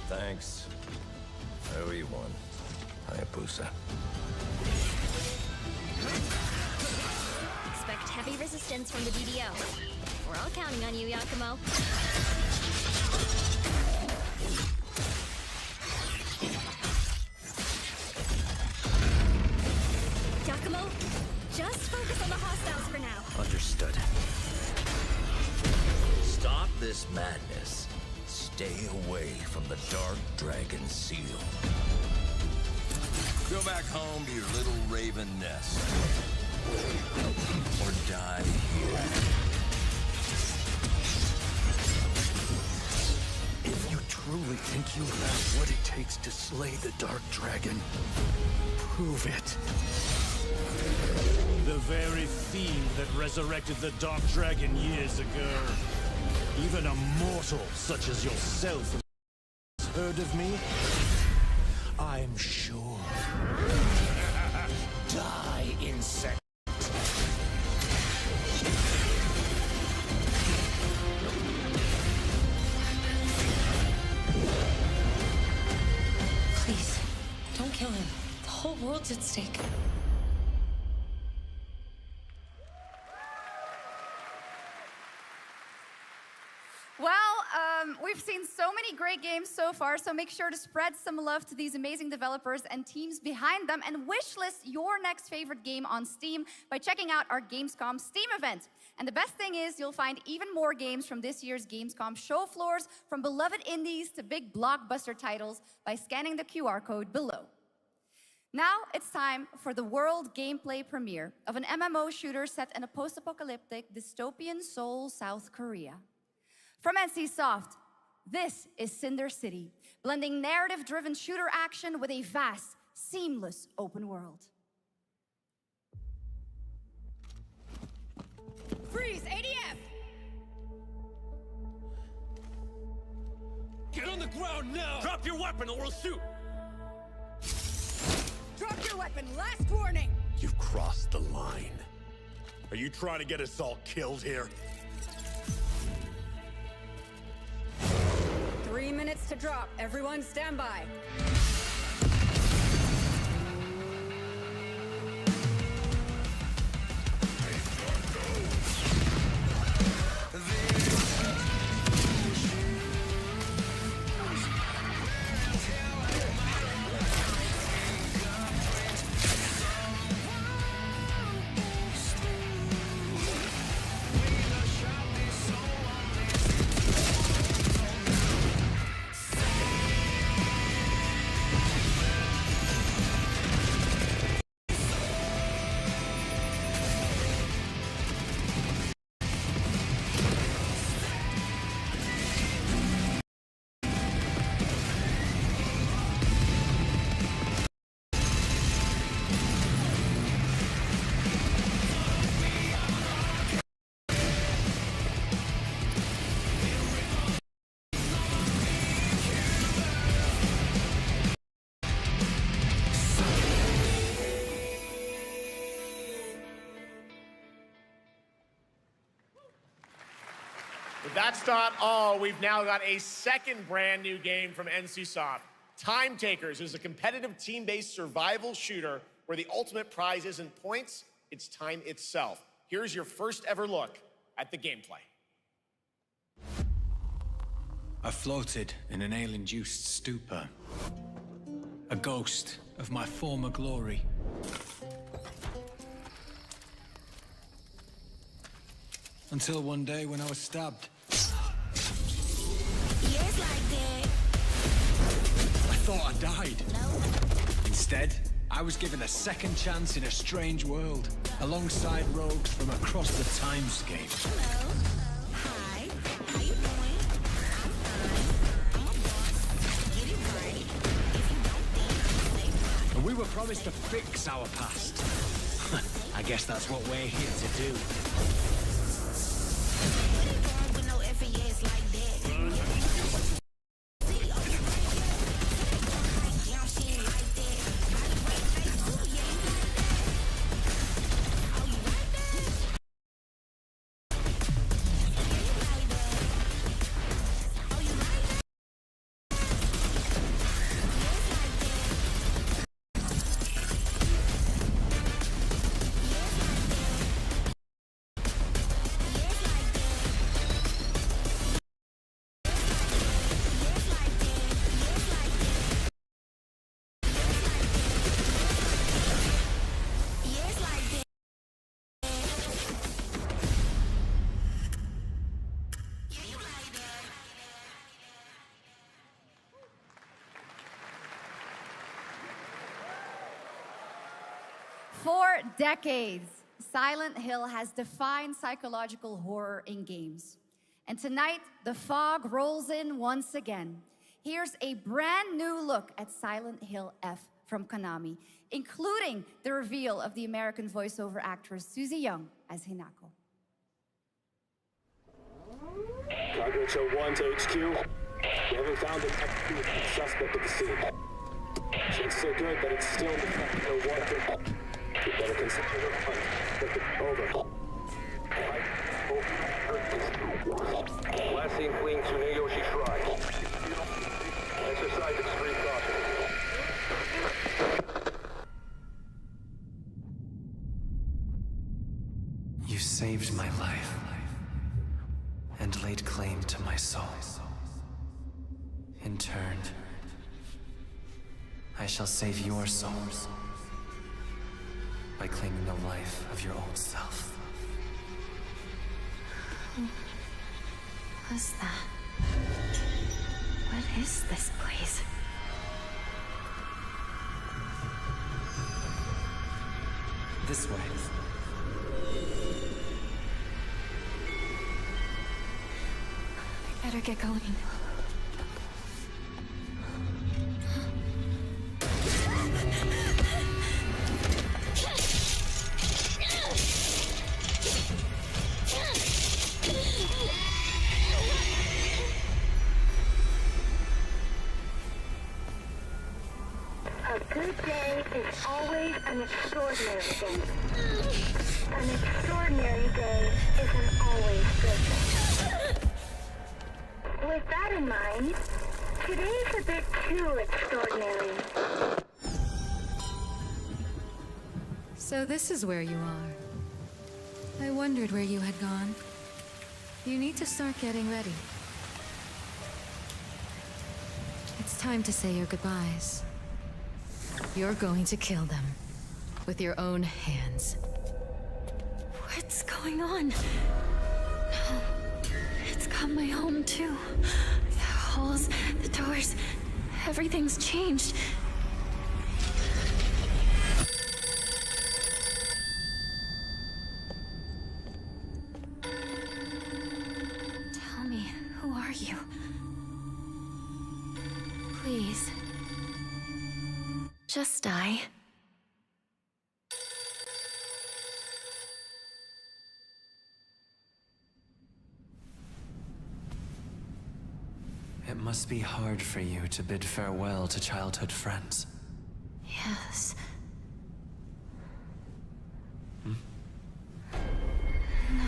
Thanks. I owe you one, Hayabusa.
Expect heavy resistance from the DDO. We're all counting on you, Yakumo. Yakumo, just focus on the hostiles for now.
Understood. Stop this madness. Stay away from the Dark Dragon Seal. Go back home to your little raven nest. Or die here. If you truly think you have what it takes to slay the Dark Dragon, prove it.
The very fiend that resurrected the Dark Dragon years ago. Even a mortal such as yourself has heard of me? I'm sure. Die, insect.
Please, don't kill him. The whole world's at stake.
Well, we've seen so many great games so far, so make sure to spread some love to these amazing developers and teams behind them, and wishlist your next favorite game on Steam by checking out our Gamescom Steam event. And the best thing is you'll find even more games from this year's Gamescom show floors, from beloved indies to big blockbuster titles, by scanning the QR code below. Now it's time for the world gameplay premiere of an MMO shooter set in a post-apocalyptic dystopian Seoul, South Korea. From NCSoft, this is Cinder City, blending narrative-driven shooter action with a vast, seamless open world.
Freeze, ADF!
Get on the ground now! Drop your weapon or we'll shoot!
Drop your weapon, last warning!
You've crossed the line. Are you trying to get us all killed here?
3 minutes to drop. Everyone stand by.
But that's not all. We've now got a second brand new game from NCSoft. Time Takers is a competitive team-based survival shooter where the ultimate prize isn't points, it's time itself. Here's your first ever look at the gameplay.
I floated in an ale-induced stupor, a ghost of my former glory. Until one day when I was stabbed.
Years like that.
I thought I died. No. Instead, I was given a second chance in a strange world, alongside rogues from across the timescape.
Hello. Hi. How you doing? I'm fine.
were promised to fix our past. I guess that's what we're here to do.
For decades, Silent Hill has defined psychological horror in games. And tonight, the fog rolls in once again. Here's a brand new look at Silent Hill F from Konami, including the reveal of the American voiceover actress Susie Young as Hinako.
Target 1 to HQ. We haven't found a suspect at the scene. Chances are good that it's still in the water. We better consider the hunt. Over. Last seen fleeing Tsuneyoshi Shrine. Exercise extreme caution.
You saved my life and laid claim to my soul. In turn, I shall save your souls by claiming the life of your old self.
Who was that? What is this place?
This way.
I better get going.
A good day is always an extraordinary day. An extraordinary day isn't always good. With that in mind, today's a bit too extraordinary.
So this is where you are. I wondered where you had gone. You need to start getting ready. It's time to say your goodbyes. You're going to kill them with your own hands.
What's going on? No. It's got my home too. The halls, the doors, everything's changed. Tell me, who are you? Please. Just die.
It must be hard for you to bid farewell to childhood friends.
Yes.
Hmm?
No.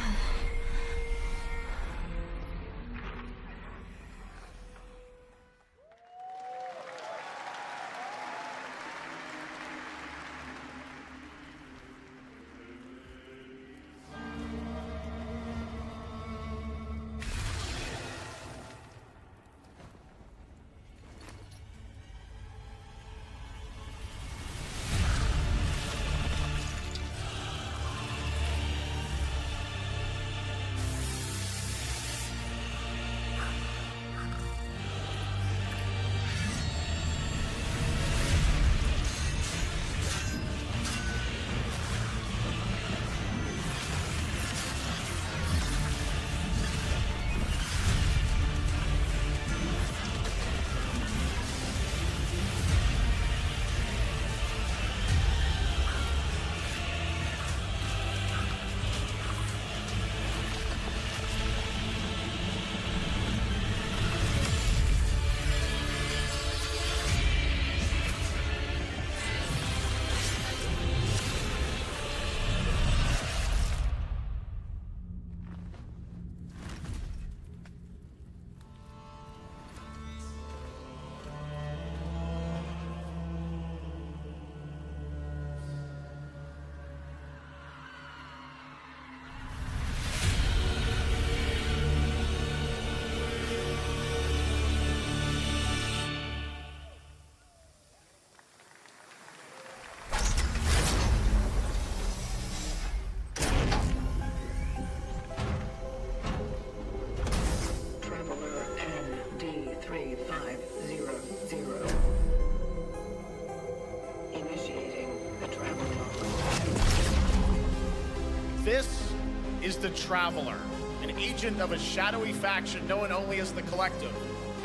the Traveler, an agent of a shadowy faction known only as the Collective.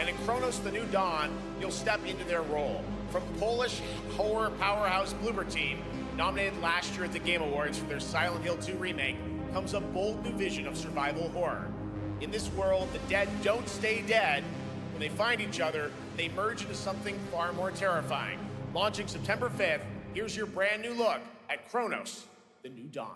And in Kronos the New Dawn, you'll step into their role. From Polish horror powerhouse Bloober Team, nominated last year at the Game Awards for their Silent Hill 2 remake, comes a bold new vision of survival horror. In this world, the dead don't stay dead. When they find each other, they merge into something far more terrifying. Launching September 5th, here's your brand new look at Kronos, the New Dawn.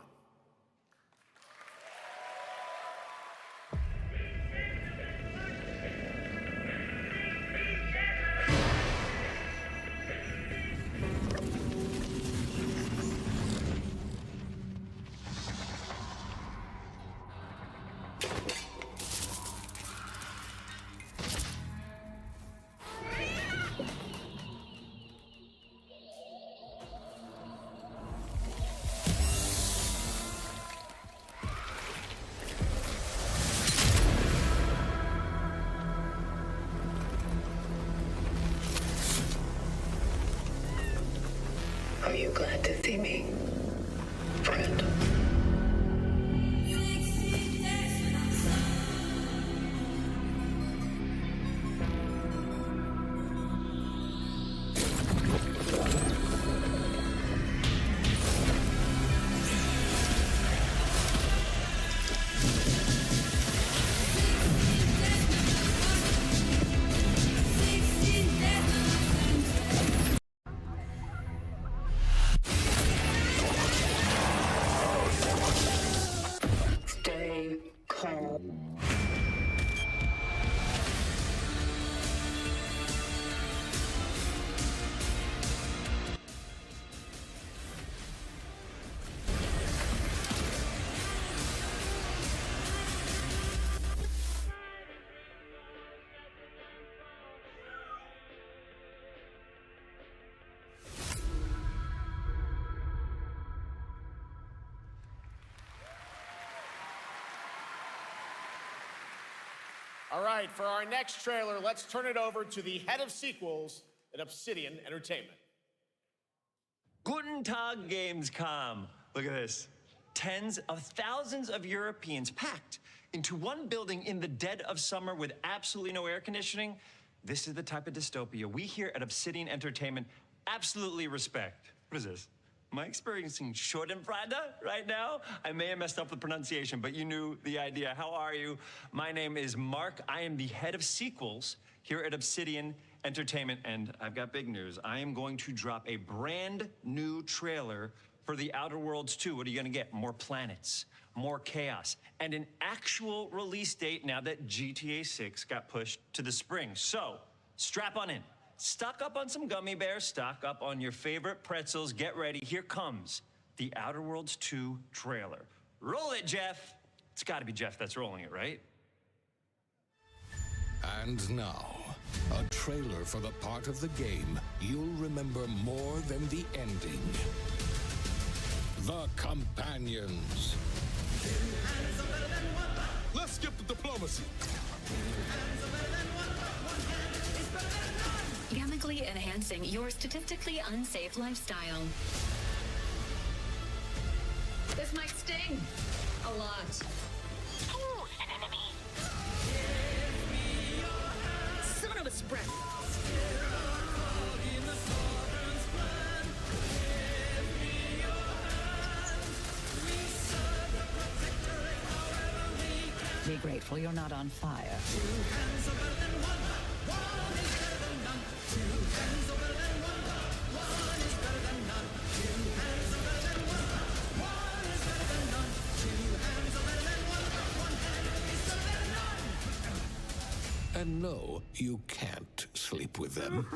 Are you glad to see me, friend? All right, for our next trailer, let's turn it over to the head of sequels at Obsidian Entertainment.
Guten Tag, Gamescom. Look at this. Tens of thousands of Europeans packed into one building in the dead of summer with absolutely no air conditioning. This is the type of dystopia we here at Obsidian Entertainment absolutely respect. What is this? Am I experiencing Schadenfreude right now? I may have messed up the pronunciation, but you knew the idea. How are you? My name is Mark. I am the head of sequels here at Obsidian Entertainment, and I've got big news. I am going to drop a brand new trailer for The Outer Worlds 2. What are you gonna get? More planets, more chaos, and an actual release date now that GTA 6 got pushed to the spring. So, strap on in. Stock up on some gummy bears, stock up on your favorite pretzels, get ready. Here comes The Outer Worlds 2 trailer. Roll it, Jeff. It's gotta be Jeff that's rolling it, right?
And now, a trailer for the part of the game you'll remember more than the ending. The Companions.
Let's skip the diplomacy.
Chemically enhancing your statistically unsafe lifestyle. This might sting a lot.
Who's an enemy?
Son of a spread.
Be grateful you're not on fire.
And no, you can't sleep with them.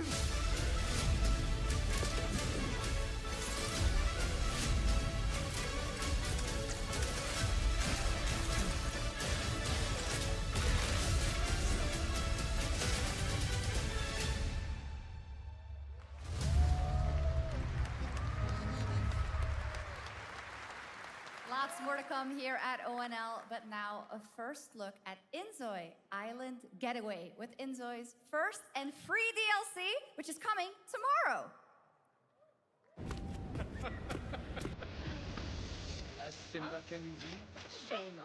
Lots more to come here at ONL, but now a first look at Inzoi Island Getaway with Inzoi's first and free DLC, which is coming tomorrow.
sembra che sono.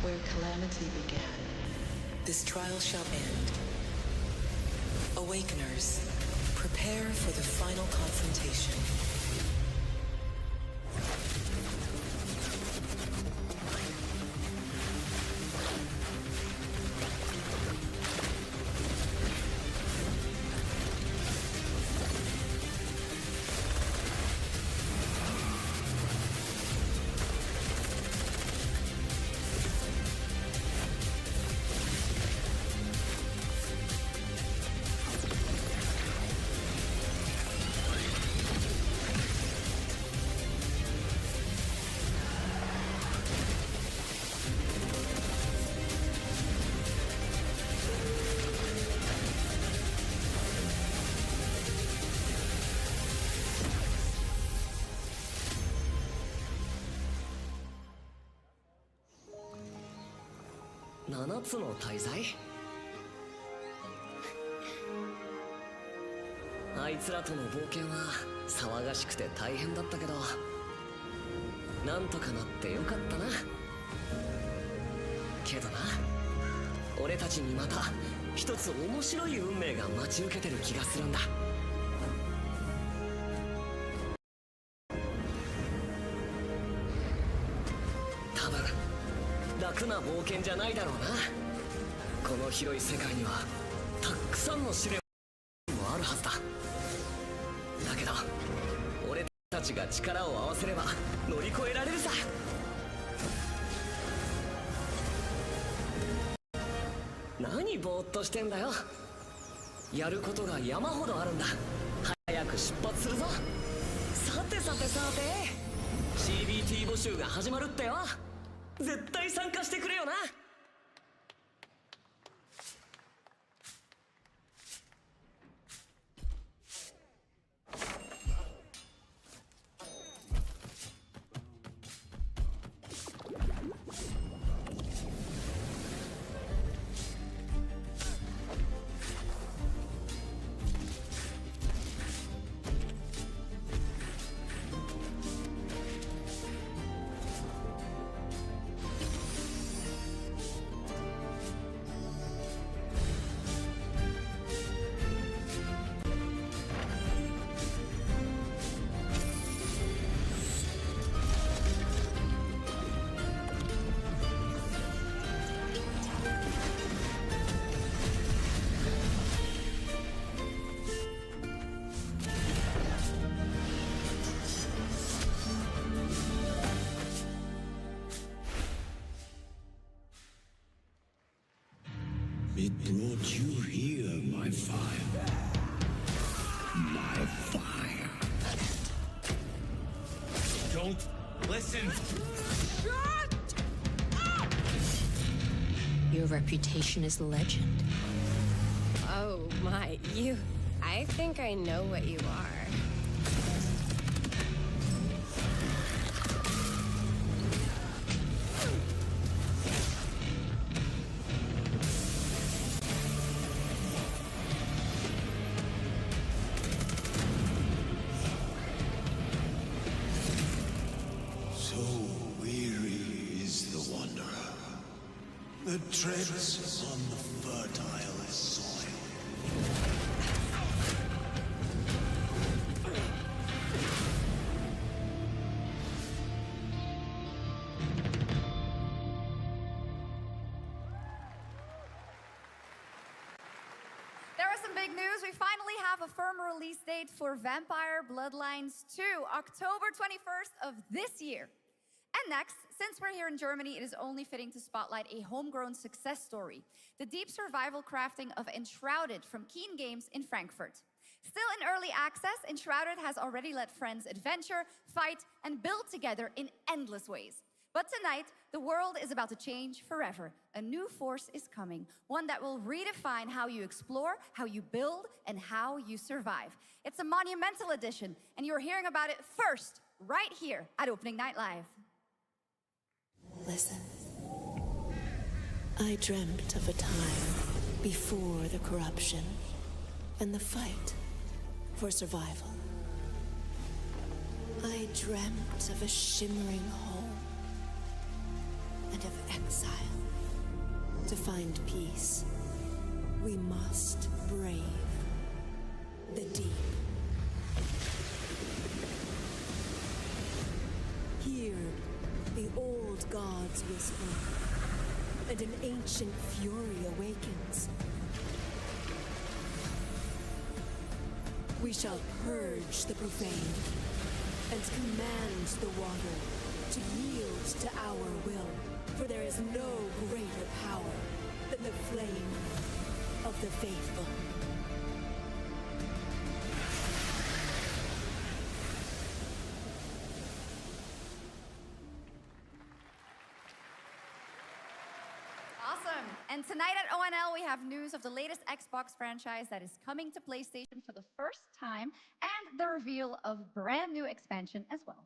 Where calamity began, this trial shall end. Awakeners, prepare for the final confrontation.7
つの大罪？あいつらとの冒険は騒がしくて大変だったけど、なんとかなってよかったな。けどな、俺たちにまた一つ面白い運命が待ち受けてる気がするんだ。多分楽な冒険じゃないだろうな。この広い世界にはたくさんの試練もあるはずだ。だけど俺たちが力を合わせれば乗り越えられるさ。何ぼーっとしてんだよ。やることが山ほどあるんだ。早く出発するぞ。さてさてさて、 CBT 募集が始まるってよ。絶対参加してくれよな。
It brought you here, my fire. My fire.
Don't listen.
Your reputation is legend.
Oh my, you... I think I know what you are.
So weary is the wanderer that treads on the fertile soil.
big news. We finally have a firm release date for Vampire Bloodlines 2, October 21st of this year. And next, since we're here in Germany, it is only fitting to spotlight a homegrown success story, the deep survival crafting of Enshrouded from Keen Games in Frankfurt. Still in early access, Enshrouded has already let friends adventure, fight, and build together in endless ways. But tonight, the world is about to change forever. A new force is coming, one that will redefine how you explore, how you build, and how you survive. It's a monumental edition, and you're hearing about it first, right here at Opening Night Live.
Listen. I dreamt of a time before the corruption and the fight for survival. I dreamt of a shimmering home and of exile. To find peace, we must brave the deep. Hear the old gods whisper, and an ancient fury awakens. We shall purge the profane and command the water to yield to our will. For there is no greater power than the flame of the faithful.
Awesome. And tonight at ONL, we have news of the latest Xbox franchise that is coming to PlayStation for the first time, and the reveal of brand new expansion as well.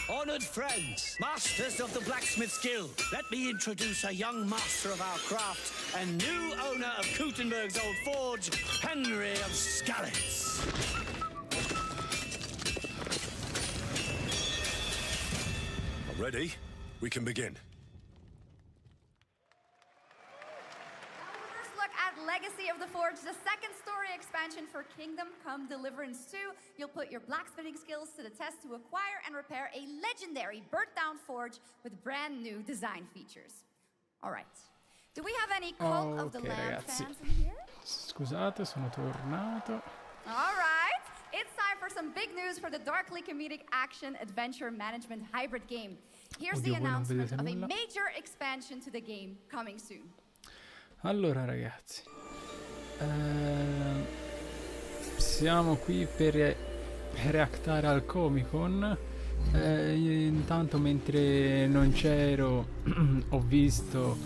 Honored friends, masters of the blacksmith's guild, let me introduce a young master of our craft and new owner of Kutenberg's old forge, Henry of Skalitz.
Ready? We can begin.
Legacy of the Forge, the second story expansion for Kingdom Come Deliverance 2. You'll put your blacksmithing skills to the test to acquire and repair a legendary burnt-down forge with brand new design features. All right. Do we have any Cult of the Lamb fans in here?
Scusate, sono tornato.
All right. It's time for some big news for the darkly comedic action adventure management hybrid game. Here's the announcement of a major expansion to the game coming soon.
Allora ragazzi, siamo qui per reactare al Comic Con. Intanto mentre non c'ero ho visto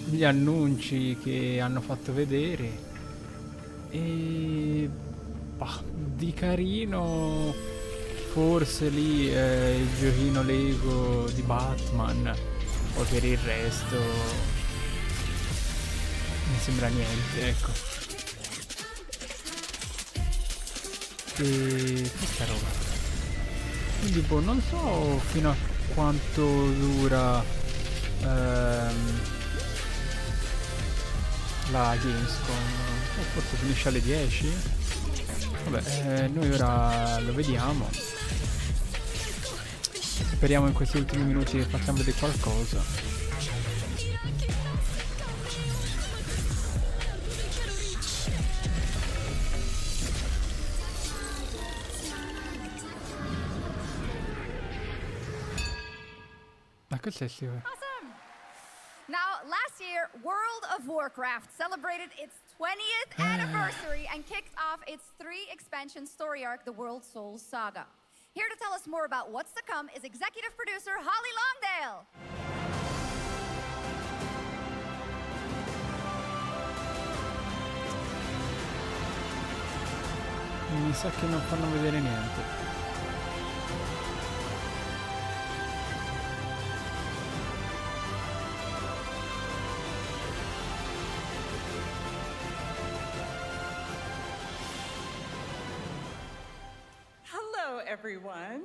gli annunci che hanno fatto vedere e di carino forse lì il giochino Lego di Batman, poi per il resto non sembra niente, ecco. E questa roba. Quindi boh, non so fino a quanto dura la Gamescom. Forse finisce alle 10. Vabbè, noi ora lo vediamo. Speriamo in questi ultimi minuti che facciamo vedere qualcosa. Ma cos'è sti?
Awesome. Now, last year, World of Warcraft celebrated its 20th anniversary and kicked off its 3-expansion story arc, the World Souls Saga. Here to tell us more about what's to come is executive producer Holly Longdale.
Mi sa che non fanno vedere niente.
Hello, everyone.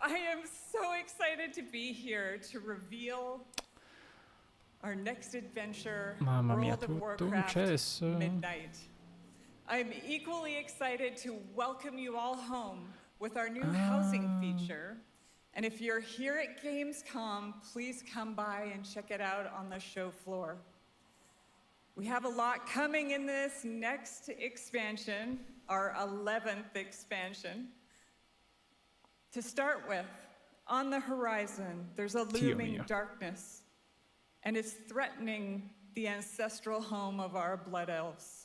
I am so excited to be here to reveal our next adventure,
Mamma mia,
World of
tutto un
Warcraft
cesso.
Midnight. I'm equally excited to welcome you all home with our new housing feature. And if you're here at Gamescom, please come by and check it out on the show floor. We have a lot coming in this next expansion, our 11th expansion. To start with, on the horizon, there's a looming darkness, and it's threatening the ancestral home of our blood elves.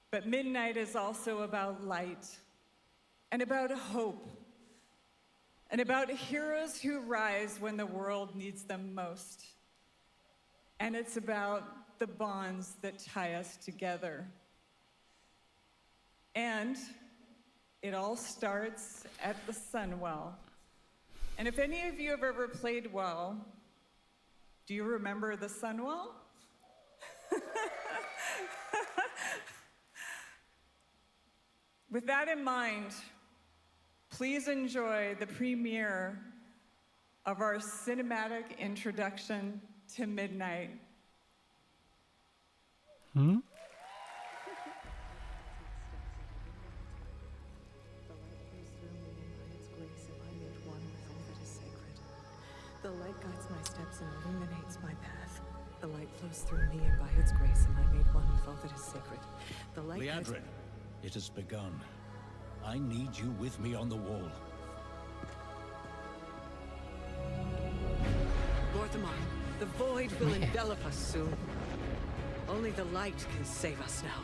But Midnight is also about light, and about hope, and about heroes who rise when the world needs them most. And it's about the bonds that tie us together. And it all starts at the Sunwell. And if any of you have ever played WoW, do you remember the Sunwell? With that in mind, please enjoy the premiere of our cinematic introduction to Midnight.
The light guides my steps and illuminates my path. The light flows through me, and by its grace am I made one with all that is sacred. The light guides
Liadrin, it has begun. I need you with me on the wall.
Lorthamar, the void will envelop us soon. Only the light can save us now.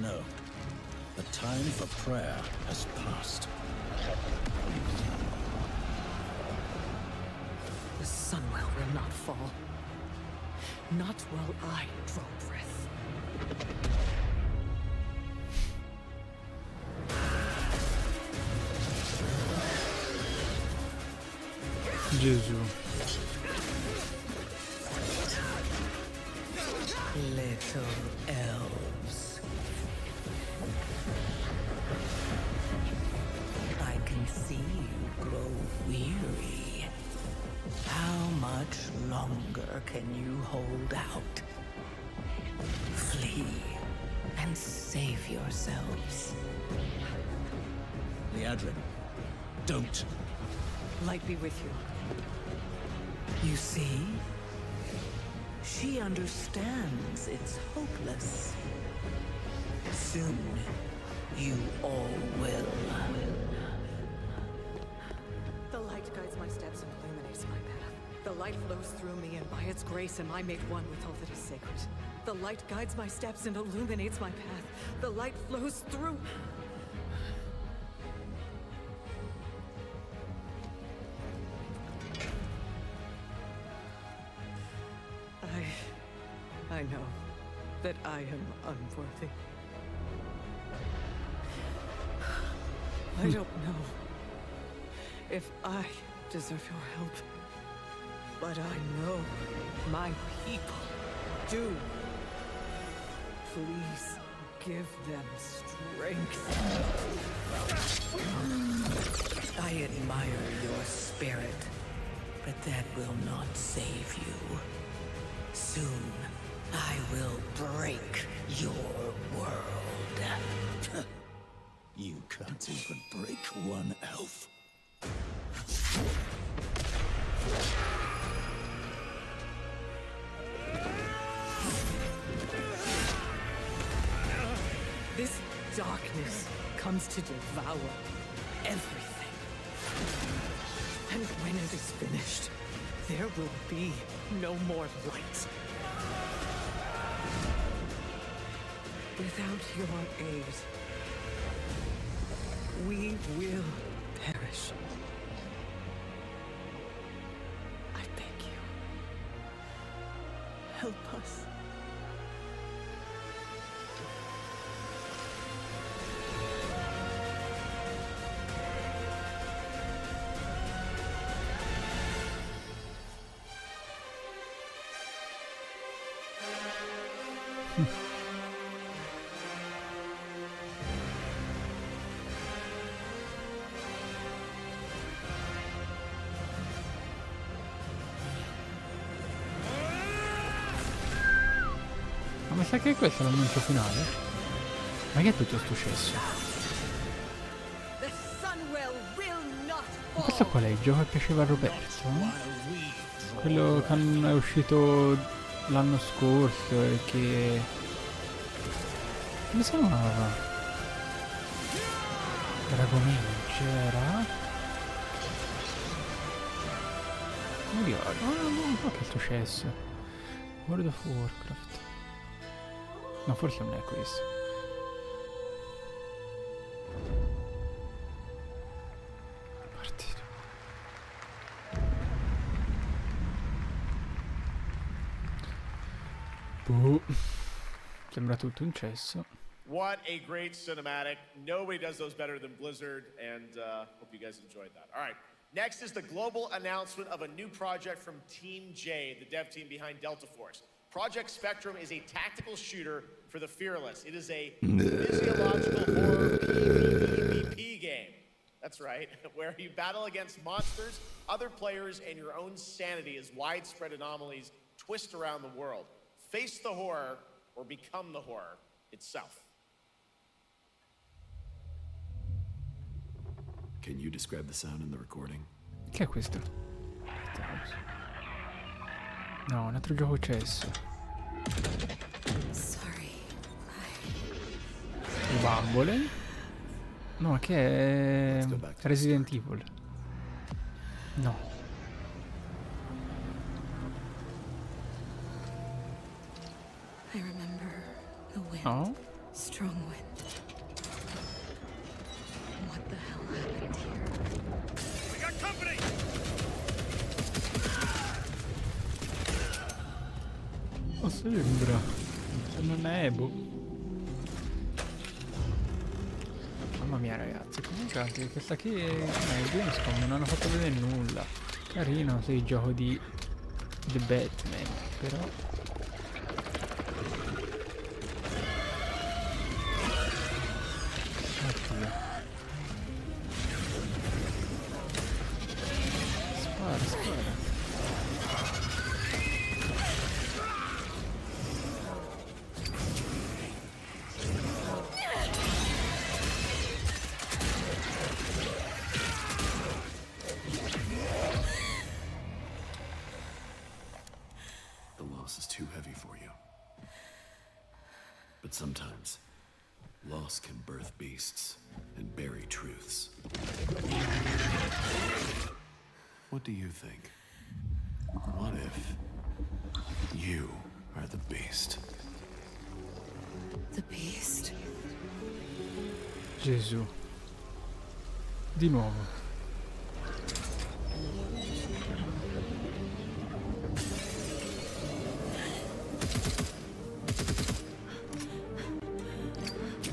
No. The time for prayer has passed.
The Sunwell will not fall. Not while I draw breath.
Gesù.
Little elves.
I can see you grow weary. How much longer can you hold out? Flee and save yourselves.
Liadrin, don't.
Light be with you.
You see? She understands it's hopeless. Soon, you all will.
The light guides my steps and illuminates my path. The light flows through me, and by its grace am I made one with all that is sacred. The light guides my steps and illuminates my path. The light flows through... I know that I am unworthy. I don't know if I deserve your help, but I know my people do. Please give them strength.
I admire your spirit, but that will not save you. Soon, I will break your world.
You can't even break one elf.
This darkness comes to devour everything. And And when it is finished, there will be no more light. Without your aid, we will perish. I beg you, help us.
Ma mi sa che questo è l'annuncio finale? Ma che è tutto sto cesso? Ma questo qual è? Il gioco che piaceva a Roberto? Quello che è uscito l'anno scorso e che... come si chiamava? Dragonino c'era? Non mi ricordo. Ma che è successo? World of Warcraft. No, forse non è questo. Partito. Sembra tutto un cesso.
What a great cinematic. Nobody does those better than Blizzard, and hope you guys enjoyed that. All right, next is the global announcement of a new project from Team J, the dev team behind Delta Force. Project Spectrum is a tactical shooter for the fearless. It is a physiological horror PvP game. That's right, where you battle against monsters, other players, and your own sanity as widespread anomalies twist around the world. Face the horror or become the horror itself.
Can you describe the sound in the recording?
Che è questo? No, un altro gioco cesso.
Sorry.
Le bambole? No, che è Resident Evil. No.
I remember the wind.
No?
Strong wind. What the hell happened here?
We got company!
Oh, sembra. Se non è boh. Mamma mia ragazzi, comunque anche questa qui è il Gamescom, non hanno fatto vedere nulla. Carino, sì, il gioco di The Batman, però... Oddio. Spara, spara.
Is too heavy for you. But sometimes, loss can birth beasts and bury truths. What do you think? What if you are the beast?
The beast?
Gesù. Di nuovo.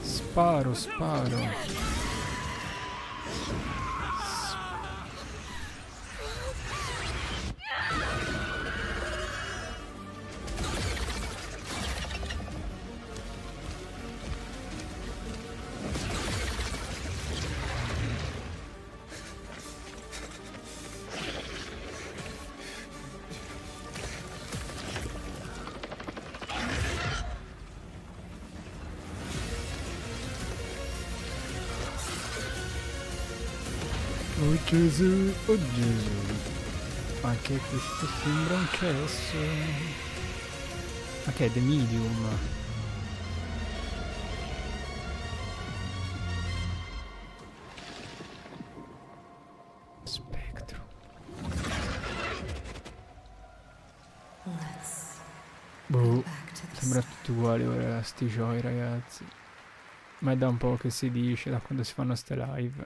Sparo, sparo. Oh Gesù, oh Gesù. Anche questo sembra un cesso. Ma che è The Medium? Spectrum. Boh, sembra tutti uguali ora sti giochi, ragazzi. Ma è da un po' che si dice, da quando si fanno ste live.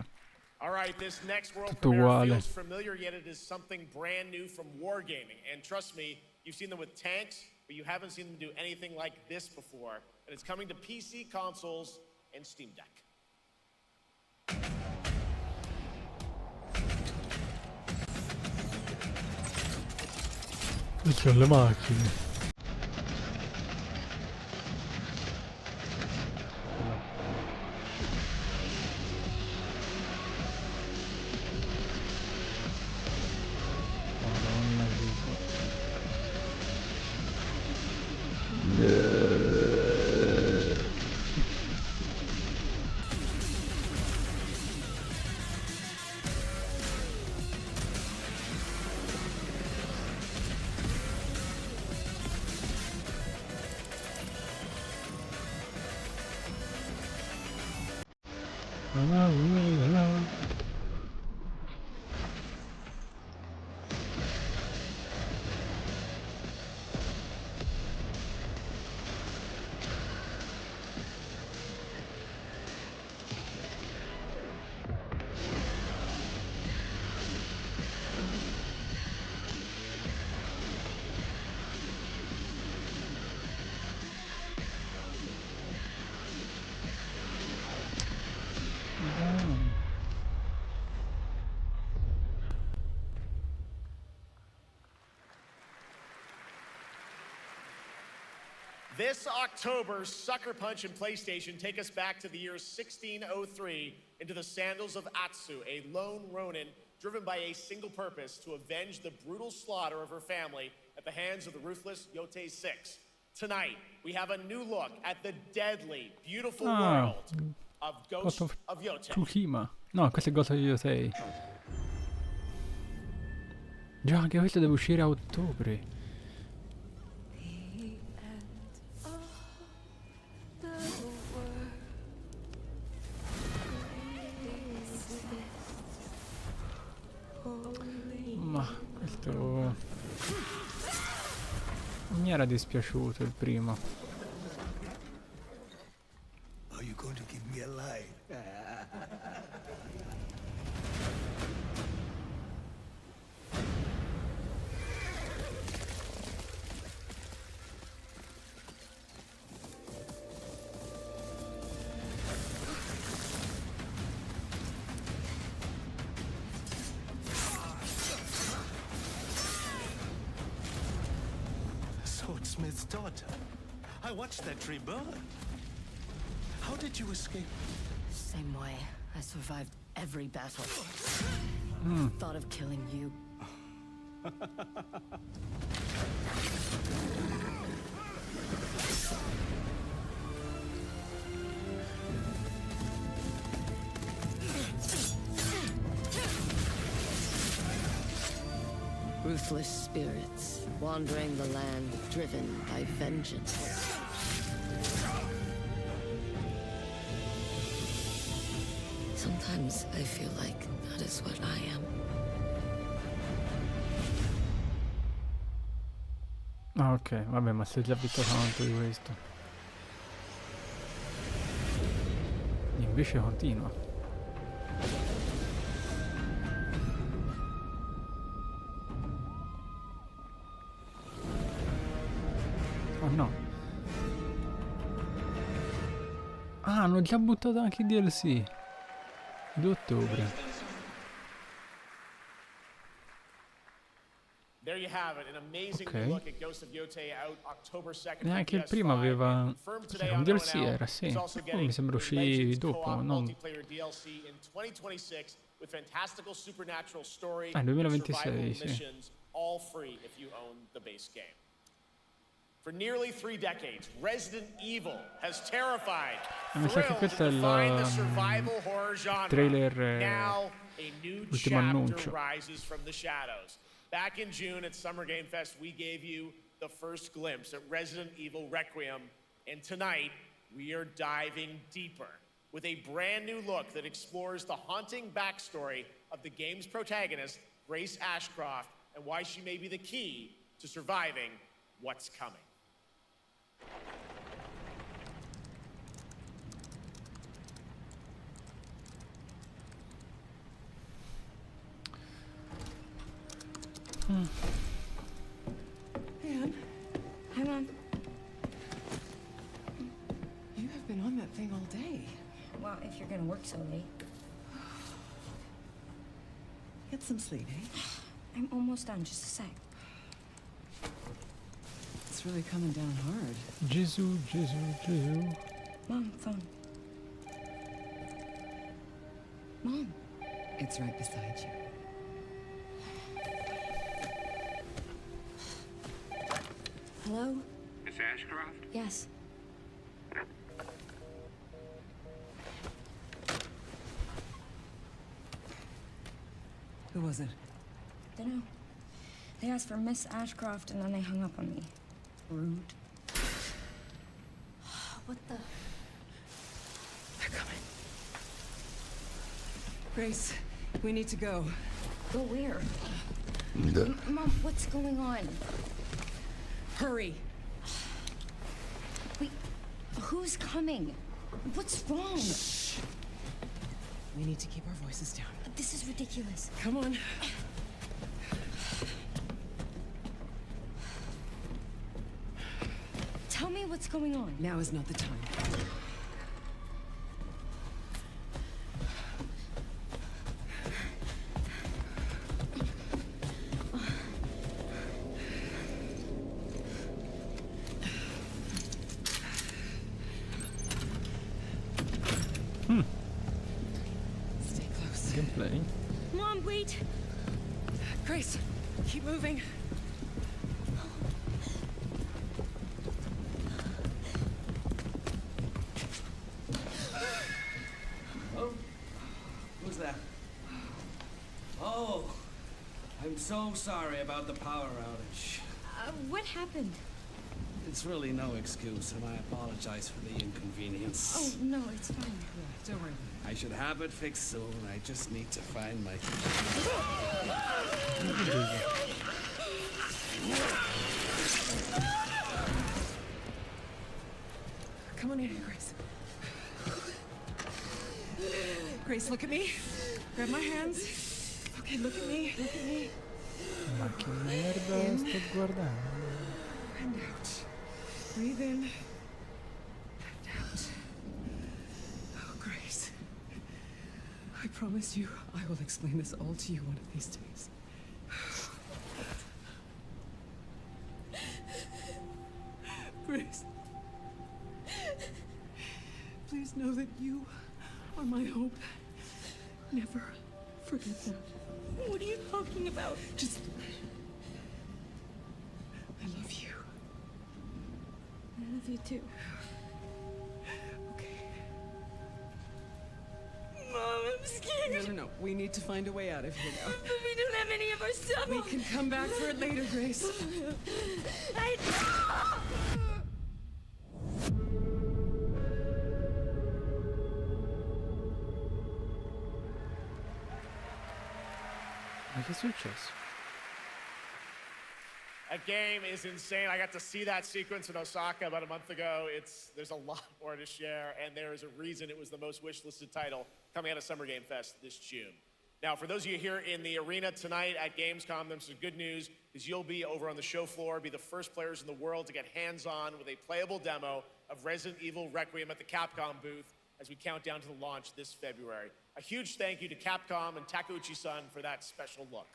All right, this next world
Tutto
premiere
uguale.
feels familiar, yet it is something brand new from Wargaming. And trust me, you've seen them with tanks, but you haven't seen them do anything like this before. And it's coming to PC, consoles, and Steam Deck.
Qui sono le macchine. Madonna
This October, Sucker Punch and PlayStation take us back to the year 1603 into the sandals of Atsu, a lone ronin driven by a single purpose: to avenge the brutal slaughter of her family at the hands of the ruthless Yotei 6. Tonight, we have a new look at the deadly, beautiful world of Ghost of Yotei.
Tsushima. No, questo è Ghost of Yotei. Già, anche questo deve uscire a ottobre. Ma questo mi era dispiaciuto il primo.
Are you going to give me a line?
Swordsmith's daughter. I watched that tree burn. How did you escape?
Same way. I survived every battle. Thought of killing you. Ruthless spirits, wandering the land, driven by vengeance. Sometimes I feel like that is what I am.
Ah, ok, vabbè, ma si è già visto tanto di questo. Invece continua. Oh no. Ah, hanno già buttato anche i DLC. 2 ottobre.
There you have it, an amazing
Ok.
look at Ghost of Yotei, out October 2nd.
Neanche il primo aveva... Era un DLC, era sì. Oh, mi sembra uscì dopo, non...
multiplayer DLC in 2026 with fantastical supernatural story
Ah,
and
2026,
survival
sì.
missions, all free if you own the base game. For nearly 3 decades, Resident Evil has terrified,
Mi sa che
thrilled,
questo è
and defined the
il
survival horror genre.
trailer,
Now, a new
ultimo
chapter
annuncio.
rises from the shadows. Back in June at Summer Game Fest, we gave you the first glimpse at Resident Evil Requiem, and tonight we are diving deeper with a brand new look that explores the haunting backstory of the game's protagonist, Grace Ashcroft, and why she may be the key to surviving what's coming.
Anne,
Hi, Mom.
you have been on that thing all day.
Well, if you're gonna work so late.
Get some sleep, eh?
I'm almost done, just a sec.
It's really coming down hard.
Gesù, Gesù, Gesù.
Mom, phone. Mom.
It's right beside you.
Hello?
Miss Ashcroft?
Yes.
Who was it?
Dunno. They asked for Miss Ashcroft and then they hung up on me. Rude. What the?
They're coming. Grace, we need to go.
Go where? Mom, what's going on?
Hurry.
Wait, who's coming? What's wrong?
Shh. We need to keep our voices down.
This is ridiculous.
Come on.
Tell me what's going on.
Now is not the time. Stay close.
Gameplay.
Mom, wait!
Grace, keep moving.
Oh, who's that? Oh, I'm so sorry about the power outage.
What happened?
It's really no excuse, and I apologize for the inconvenience.
Oh, no, it's fine.
Don't worry.
I should have it fixed soon. I just need to find my...
Come on in here, Grace. Grace, look at me. Grab my hands. Okay, look at me. Look at me.
Ma che merda sto guardando?
And out. Breathe in. And out. Oh, Grace. I promise you, I will explain this all to you one of these days. Grace. Please know that you are my hope. Never forget that.
What are you talking about?
Just... I love you.
I love you too.
Okay.
Mom, I'm scared.
No. We need to find a way out of here now.
But we don't have any of our stuff.
We can come back for it later, Grace.
Ma che è successo?
That game is insane. I got to see that sequence in Osaka about a month ago. There's a lot more to share, and there is a reason it was the most wishlisted title coming out of Summer Game Fest this June. Now, for those of you here in the arena tonight at Gamescom, there's some good news, because you'll be over on the show floor, be the first players in the world to get hands-on with a playable demo of Resident Evil Requiem at the Capcom booth as we count down to the launch this February. A huge thank you to Capcom and Takeuchi-san for that special look.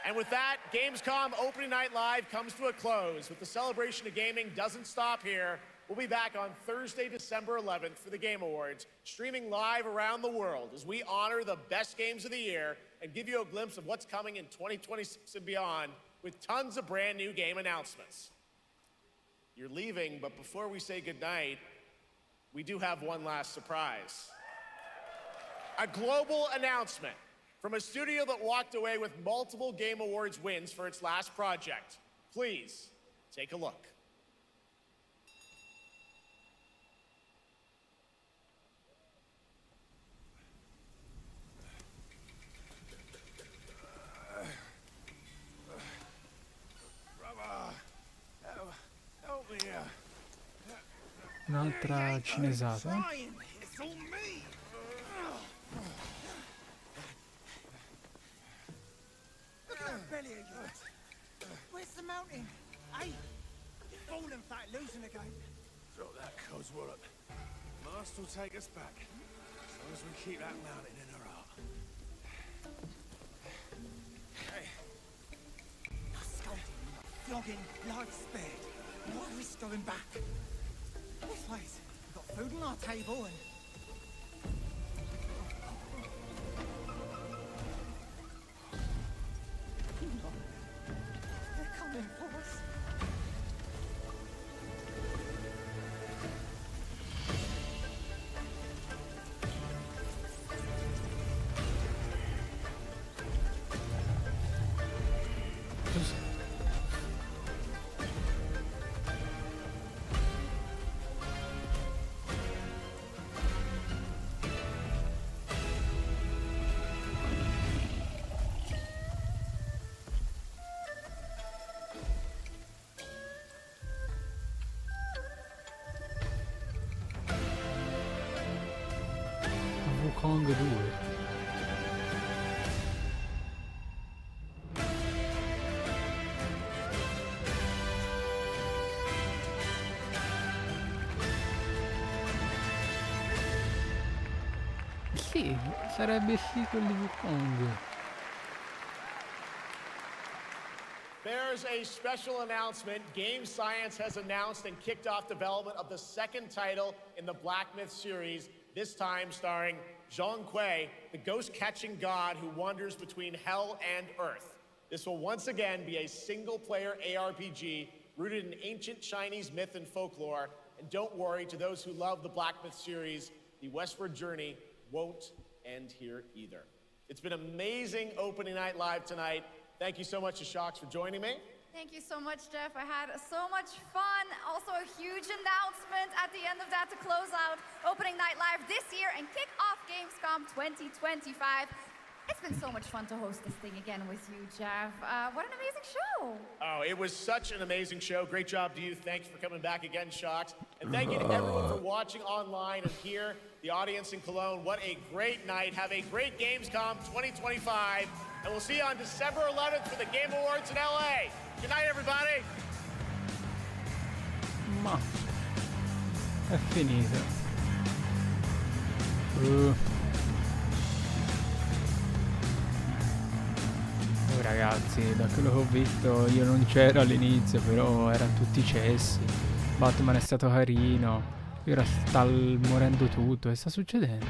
And with that, Gamescom Opening Night Live comes to a close. But the celebration of gaming doesn't stop here. We'll be back on Thursday, December 11th for the Game Awards, streaming live around the world as we honor the best games of the year and give you a glimpse of what's coming in 2026 and beyond with tons of brand new game announcements. You're leaving, but before we say goodnight, we do have one last surprise. A global announcement from a studio that walked away with multiple Game Awards wins for its last project. Please, take a look.
un'altra cinesata.
Where's the mountain? Hey, you're falling fat, losing again.
Drop that Coswallop. Master will take us back, as long as we keep that mountain in our heart.
Hey. No scolding, no flogging, life spared. No risk going back. This place, we've got food on our table and... They're coming for us.
Kong 2. Sì, sarebbe il sequel di Wukong.
There's a special announcement. Game Science has announced and kicked off development of the second title in the Black Myth series, this time starring Zhong Kui, the ghost-catching god who wanders between hell and earth. This will once again be a single-player ARPG rooted in ancient Chinese myth and folklore. And don't worry, to those who love the Black Myth series, the westward journey won't end here either. It's been amazing opening night live tonight. Thank you so much to Shox for joining me.
Thank you so much, Jeff. I had so much fun. Also a huge announcement at the end of that to close out Opening Night Live this year and kick off Gamescom 2025. It's been so much fun to host this thing again with you, Jeff. What an amazing show.
Oh, it was such an amazing show. Great job to you. Thanks for coming back again, Shox. And thank you to everyone for watching online and here, the audience in Cologne. What a great night. Have a great Gamescom 2025. And we'll see you on December 11th for the Game Awards in LA. Good night, everybody.
Ma è finita. Ragazzi, da quello che ho visto io non c'ero all'inizio, però erano tutti cessi. Batman è stato carino. Ora sta morendo tutto. Che sta succedendo?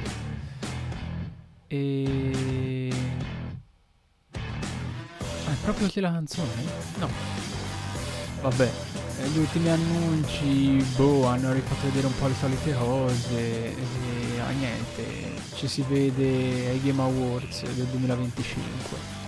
E... è proprio che la canzone? No. Vabbè, gli ultimi annunci, hanno rifatto vedere un po' le solite cose e niente, ci si vede ai Game Awards del 2025.